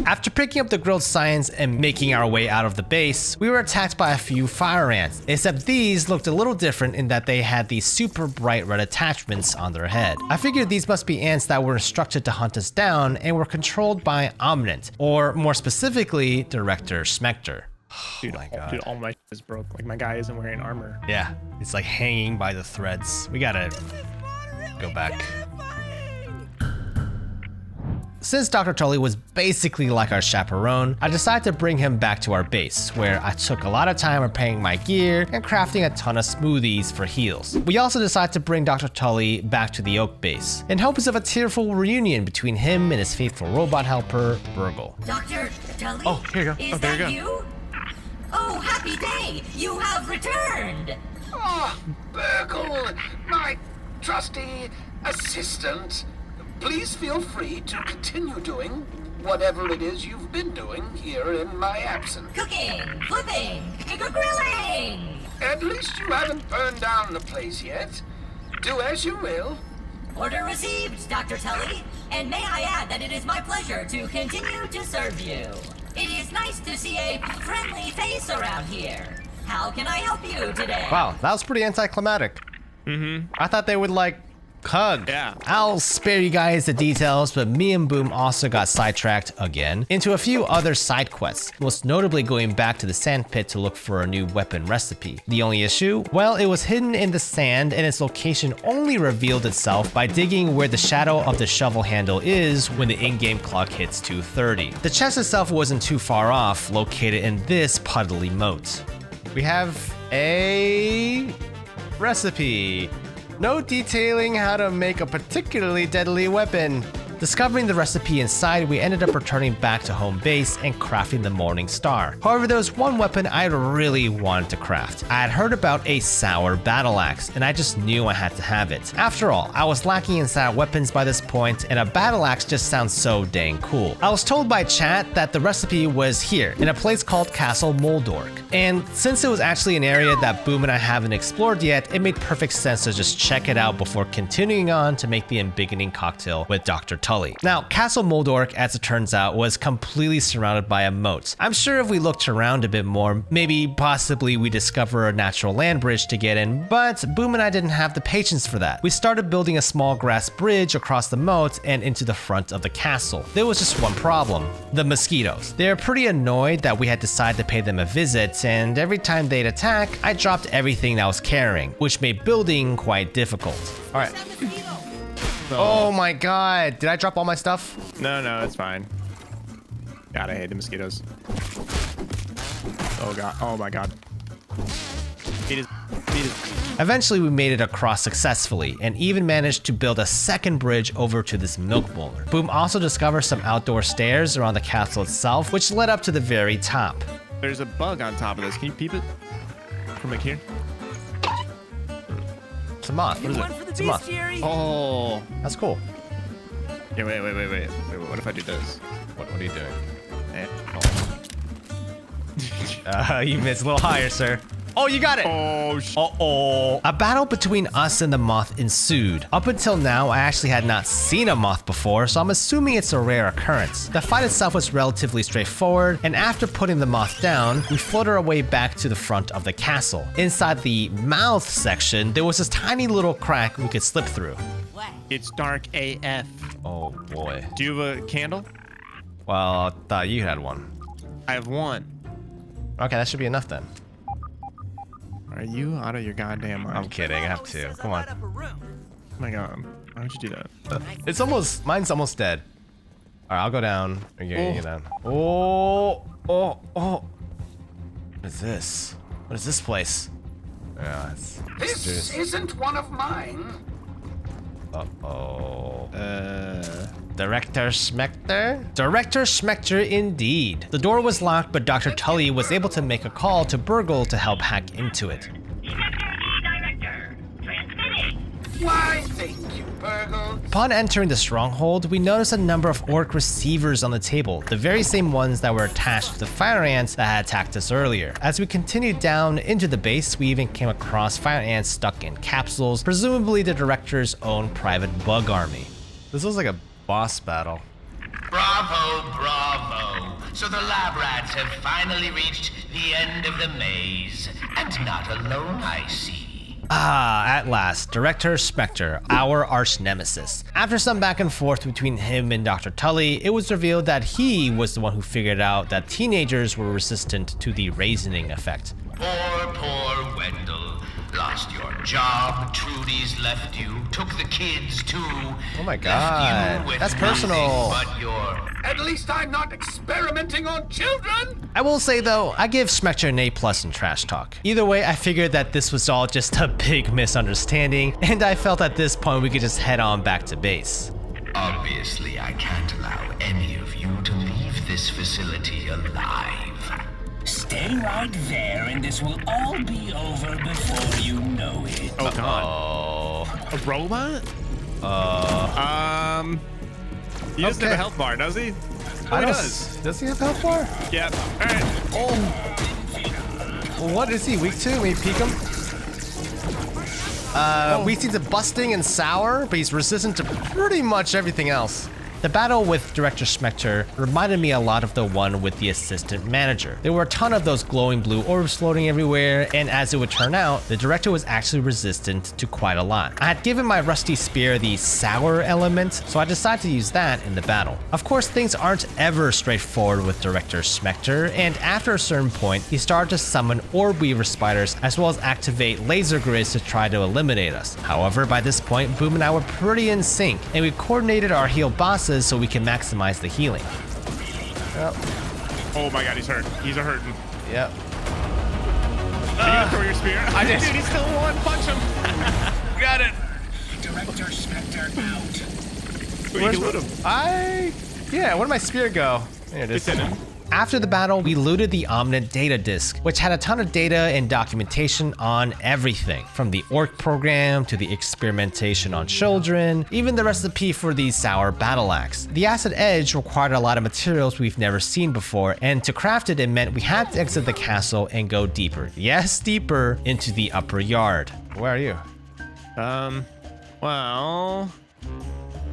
After picking up the grilled science and making our way out of the base, we were attacked by a few fire ants, except these looked a little different in that they had these super bright red attachments on their head. I figured these must be ants that were instructed to hunt us down and were controlled by Omninent, or more specifically, Director Schmecter. Dude, dude, all my shit is broke. Like, my guy isn't wearing armor. Yeah, it's like hanging by the threads. We gotta go back. Since Dr. Tully was basically like our chaperone, I decided to bring him back to our base, where I took a lot of time repairing my gear and crafting a ton of smoothies for heals. We also decided to bring Dr. Tully back to the Oak base, in hopes of a tearful reunion between him and his faithful robot helper, Burgle. Dr. Tully? Oh, here you go. Is Oh, there that you go. you? Oh, happy day! You have returned! Ah, Burgle, my trusty assistant. Please feel free to continue doing whatever it is you've been doing here in my absence. Cooking, flipping, grilling! At least you haven't burned down the place yet. Do as you will. Order received, Dr. Tully. And may I add that it is my pleasure to continue to serve you. It is nice to see a friendly face around here. How can I help you today? Wow, that was pretty anticlimactic. I thought they would like hug. Yeah. I'll spare you guys the details, but me and Boom also got sidetracked again into a few other side quests, most notably going back to the sand pit to look for a new weapon recipe. The only issue? Well, it was hidden in the sand and its location only revealed itself by digging where the shadow of the shovel handle is when the in-game clock hits 2:30. The chest itself wasn't too far off, located in this puddly moat. We have a recipe. No detailing how to make a particularly deadly weapon. Discovering the recipe inside, we ended up returning back to home base and crafting the Morning Star. However, there was one weapon I really wanted to craft. I had heard about a sour battle axe, and I just knew I had to have it. After all, I was lacking in sour weapons by this point, and a battle axe just sounds so dang cool. I was told by chat that the recipe was here, in a place called Castle Moldork. And since it was actually an area that Boom and I haven't explored yet, it made perfect sense to just check it out before continuing on to make the embiggening cocktail with Dr. Tully. Now, Castle Moldork, as it turns out, was completely surrounded by a moat. I'm sure if we looked around a bit more, maybe possibly we discover a natural land bridge to get in, but Boom and I didn't have the patience for that. We started building a small grass bridge across the moat and into the front of the castle. There was just one problem: the mosquitoes. They were pretty annoyed that we had decided to pay them a visit, and every time they'd attack, I dropped everything I was carrying, which made building quite difficult. All right. Oh my god, did I drop all my stuff? No, it's fine. God, I hate the mosquitoes. Oh god, oh my god. Beat it. Eventually, we made it across successfully and even managed to build a second bridge over to this milk boiler. Boom also discovered some outdoor stairs around the castle itself, which led up to the very top. There's a bug on top of this. Can you peep it from like here? It's a moth. What is it? It's a moth. Oh, that's cool. Yeah, wait. What if I do this? What are you doing? Oh. You missed a little higher, sir. Oh, you got it! Oh, Uh-oh. A battle between us and the moth ensued. Up until now, I actually had not seen a moth before, so I'm assuming it's a rare occurrence. The fight itself was relatively straightforward, and after putting the moth down, we floated our way back to the front of the castle. Inside the mouth section, there was this tiny little crack we could slip through. It's dark AF. Oh boy. Do you have a candle? Well, I thought you had one. I have one. Okay, that should be enough then. Are you out of your goddamn mind? I'm kidding, I have two. Come on. Oh my god. Why would you do that? It's almost, mine's almost dead. All right, I'll go down. Okay, get down. Oh. What is this? What is this place? Yeah, This isn't one of mine. Uh-oh. Director Schmechter? Director Schmechter indeed. The door was locked, but Dr. Tully was able to make a call to Burgle to help hack into it. Why, thank you, Burgle. Upon entering the stronghold, we noticed a number of orc receivers on the table, the very same ones that were attached to the fire ants that had attacked us earlier. As we continued down into the base, we even came across fire ants stuck in capsules, presumably the director's own private bug army. This was like a boss battle. Bravo. So the lab rats have finally reached the end of the maze. And not alone, I see. Ah, at last, Director Schmechter, our arch nemesis. After some back and forth between him and Dr. Tully, it was revealed that he was the one who figured out that teenagers were resistant to the raisioning effect. Poor Wendell. Lost your job, Trudy's left you, took the kids too. Oh my god, that's personal. But your... At least I'm not experimenting on children. I will say though, I give Schmechter an A+ in trash talk. Either way, I figured that this was all just a big misunderstanding, and I felt at this point we could just head on back to base. Obviously, I can't allow any of you to leave this facility alive. Stay right there, and this will all be over before you know it. Oh god. A robot? He doesn't have a health bar, does he? Oh, he does. Does he have a health bar? Yeah. All right. Oh. Well, what is he? Weak to? Maybe peek him? Weak to busting and sour, but he's resistant to pretty much everything else. The battle with Director Schmechter reminded me a lot of the one with the assistant manager. There were a ton of those glowing blue orbs floating everywhere, and as it would turn out, the director was actually resistant to quite a lot. I had given my rusty spear the sour element, so I decided to use that in the battle. Of course, things aren't ever straightforward with Director Schmechter, and after a certain point, he started to summon orb weaver spiders as well as activate laser grids to try to eliminate us. However, by this point, Boom and I were pretty in sync, and we coordinated our heal bosses so we can maximize the healing. Yep. Oh my god, he's hurt. He's a hurting. Yep. Can you throw your spear? I did. Dude, he's still one. Punch him. Got it. Director Schmechter out. You loot him. Where'd my spear go? There it is. It's in him. After the battle, we looted the Omnit data disk, which had a ton of data and documentation on everything, from the orc program to the experimentation on children, even the recipe for the sour battle axe. The Acid Edge required a lot of materials we've never seen before, and to craft it, it meant we had to exit the castle and go deeper. Yes, deeper into the upper yard. Where are you? Well,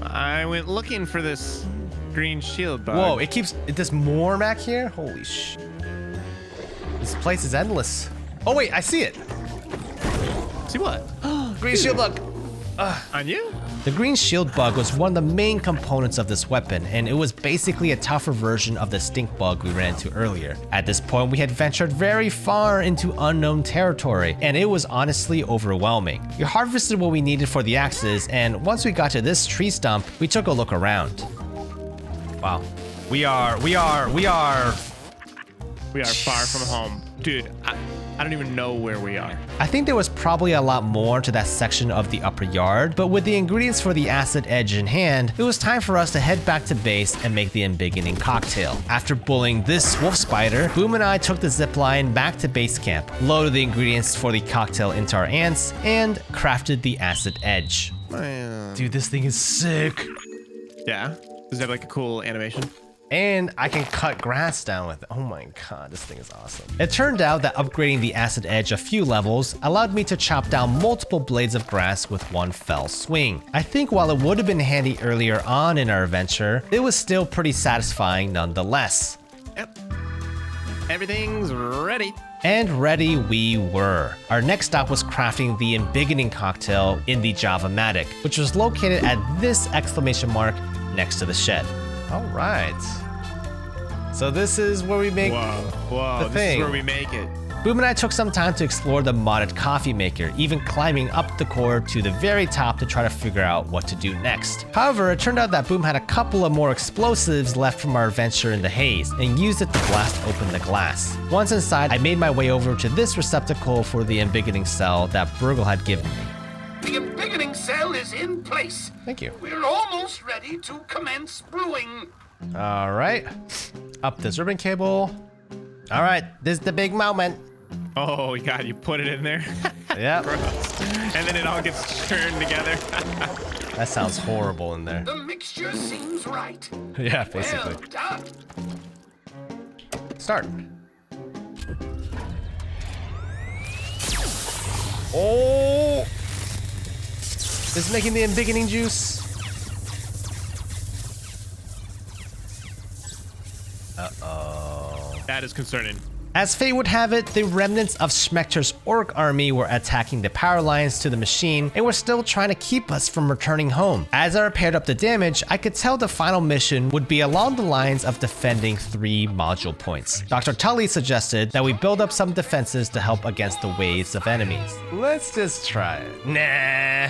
I went looking for this green shield bug. Whoa, there's more back here? Holy sh. This place is endless. Oh wait, I see it. See what? Green shield bug. On you? The green shield bug was one of the main components of this weapon, and it was basically a tougher version of the stink bug we ran into earlier. At this point, we had ventured very far into unknown territory, and it was honestly overwhelming. We harvested what we needed for the axes, and once we got to this tree stump, we took a look around. Wow. We are far from home. Dude, I don't even know where we are. I think there was probably a lot more to that section of the upper yard, but with the ingredients for the Acid Edge in hand, it was time for us to head back to base and make the embiggening cocktail. After bullying this wolf spider, Boom and I took the zipline back to base camp, loaded the ingredients for the cocktail into our ants, and crafted the Acid Edge. Dude, this thing is sick. Yeah? Does it have like a cool animation? And I can cut grass down with it. Oh my god, this thing is awesome. It turned out that upgrading the Acid Edge a few levels allowed me to chop down multiple blades of grass with one fell swing. I think while it would have been handy earlier on in our adventure, it was still pretty satisfying nonetheless. Yep. Everything's ready. And ready we were. Our next stop was crafting the embiggening cocktail in the Java-Matic, which was located at this exclamation mark next to the shed. All right. So this is where we make the thing. This is where we make it. Boom and I took some time to explore the modded coffee maker, even climbing up the core to the very top to try to figure out what to do next. However, it turned out that Boom had a couple of more explosives left from our adventure in the haze and used it to blast open the glass. Once inside, I made my way over to this receptacle for the embiggening cell that Burgle had given me. The embiggening cell is in place. Thank you. We're almost ready to commence brewing. All right. Up this ribbon cable. All right, this is the big moment. Oh, God, you put it in there? Yeah. And then it all gets churned together. That sounds horrible in there. The mixture seems right. Yeah, basically. Well done. Start. Oh! This is making the embiggening juice. Uh-oh. That is concerning. As fate would have it, the remnants of Schmechter's orc army were attacking the power lines to the machine and were still trying to keep us from returning home. As I repaired up the damage, I could tell the final mission would be along the lines of defending 3 module points. Dr. Tully suggested that we build up some defenses to help against the waves of enemies. Let's just try it. Nah.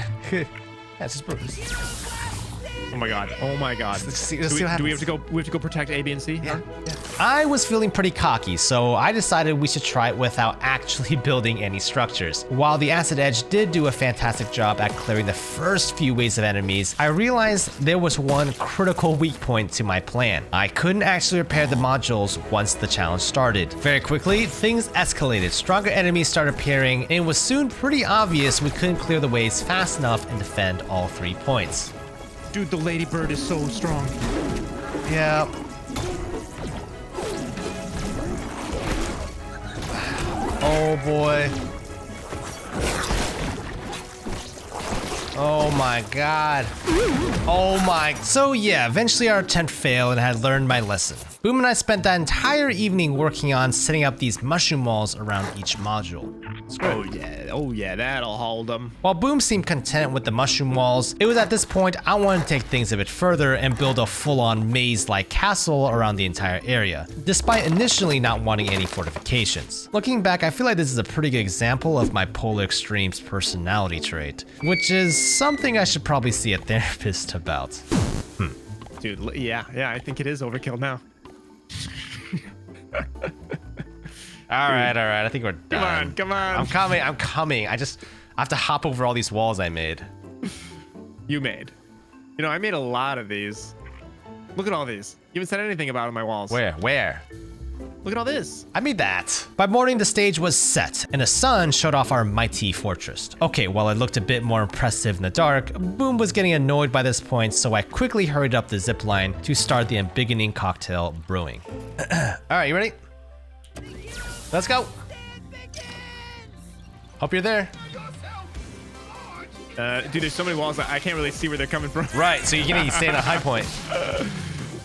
That's just bruise. Oh my god. Oh my god. Do we have to go protect A, B, and C? Yeah. I was feeling pretty cocky, so I decided we should try it without actually building any structures. While the Acid Edge did do a fantastic job at clearing the first few waves of enemies, I realized there was one critical weak point to my plan. I couldn't actually repair the modules once the challenge started. Very quickly, things escalated. Stronger enemies started appearing, and it was soon pretty obvious we couldn't clear the waves fast enough and defend all 3 points. Dude, the ladybird is so strong. Yeah. Oh boy. Oh my god. Oh my. So yeah, eventually our attempt failed and I had learned my lesson. Boom and I spent that entire evening working on setting up these mushroom walls around each module. Oh yeah, that'll hold them. While Boom seemed content with the mushroom walls, it was at this point I wanted to take things a bit further and build a full-on maze-like castle around the entire area, despite initially not wanting any fortifications. Looking back, I feel like this is a pretty good example of my Polar Extremes personality trait, which is something I should probably see a therapist about. Dude, yeah, I think it is overkill now. All right. I think we're done. Come on. I'm coming. I have to hop over all these walls I made. You made. You know, I made a lot of these. Look at all these. You haven't said anything about on my walls. Where? Look at all this. I made that. By morning, the stage was set, and the sun showed off our mighty fortress. Okay, while it looked a bit more impressive in the dark, Boom was getting annoyed by this point, so I quickly hurried up the zipline to start the embiggening cocktail brewing. Alright, you ready? Let's go! Hope you're there. Dude, there's so many walls that I can't really see where they're coming from. Right, so you're gonna stay in a high point.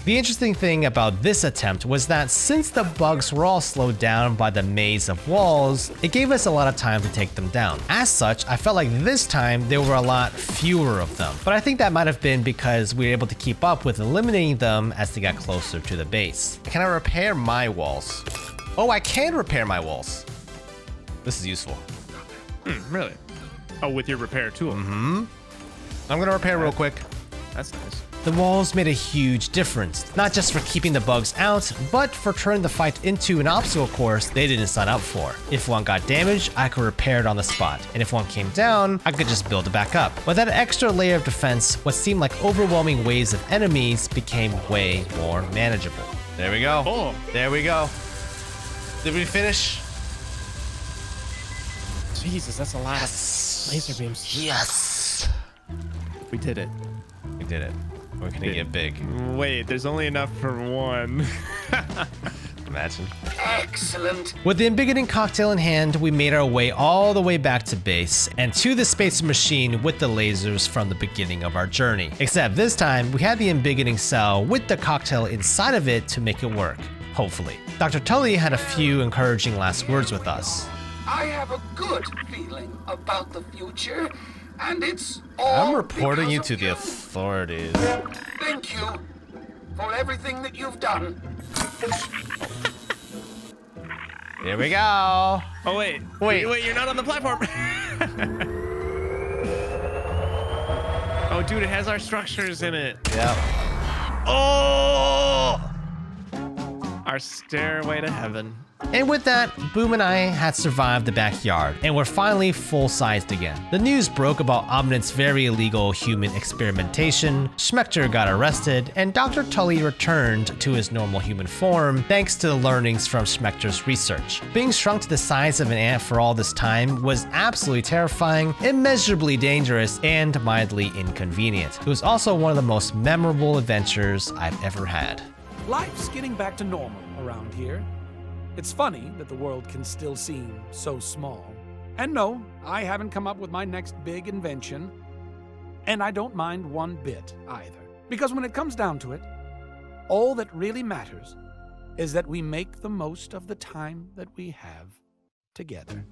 The interesting thing about this attempt was that since the bugs were all slowed down by the maze of walls, it gave us a lot of time to take them down. As such, I felt like this time there were a lot fewer of them. But I think that might have been because we were able to keep up with eliminating them as they got closer to the base. Can I repair my walls? Oh, I can repair my walls. This is useful. Really? Oh, with your repair tool. I'm gonna repair real quick. That's nice. The walls made a huge difference, not just for keeping the bugs out, but for turning the fight into an obstacle course they didn't sign up for. If one got damaged, I could repair it on the spot, and if one came down, I could just build it back up. With that extra layer of defense, what seemed like overwhelming waves of enemies became way more manageable. There we go. Oh. There we go. Did we finish? Jesus, that's a lot of laser beams. Yes. We did it. We did it. We're gonna get big. Wait, there's only enough for one. Imagine. Excellent. With the embiggening cocktail in hand, we made our way all the way back to base and to the spacer machine with the lasers from the beginning of our journey. Except this time, we had the embiggening cell with the cocktail inside of it to make it work. Hopefully. Dr. Tully had a few encouraging last words with us. I have a good feeling about the future, and it's all I'm reporting you because to of the you. authorities. Thank you for everything that you've done. Here we go. Oh, wait, you're not on the platform. Oh, dude, it has our structures in it. Yep. Oh! Our stairway to heaven. And with that, Boom and I had survived the backyard, and were finally full-sized again. The news broke about Omnit's very illegal human experimentation, Schmechter got arrested, and Dr. Tully returned to his normal human form thanks to the learnings from Schmechter's research. Being shrunk to the size of an ant for all this time was absolutely terrifying, immeasurably dangerous, and mildly inconvenient. It was also one of the most memorable adventures I've ever had. Life's getting back to normal around here. It's funny that the world can still seem so small. And no, I haven't come up with my next big invention. And I don't mind one bit either. Because when it comes down to it, all that really matters is that we make the most of the time that we have together.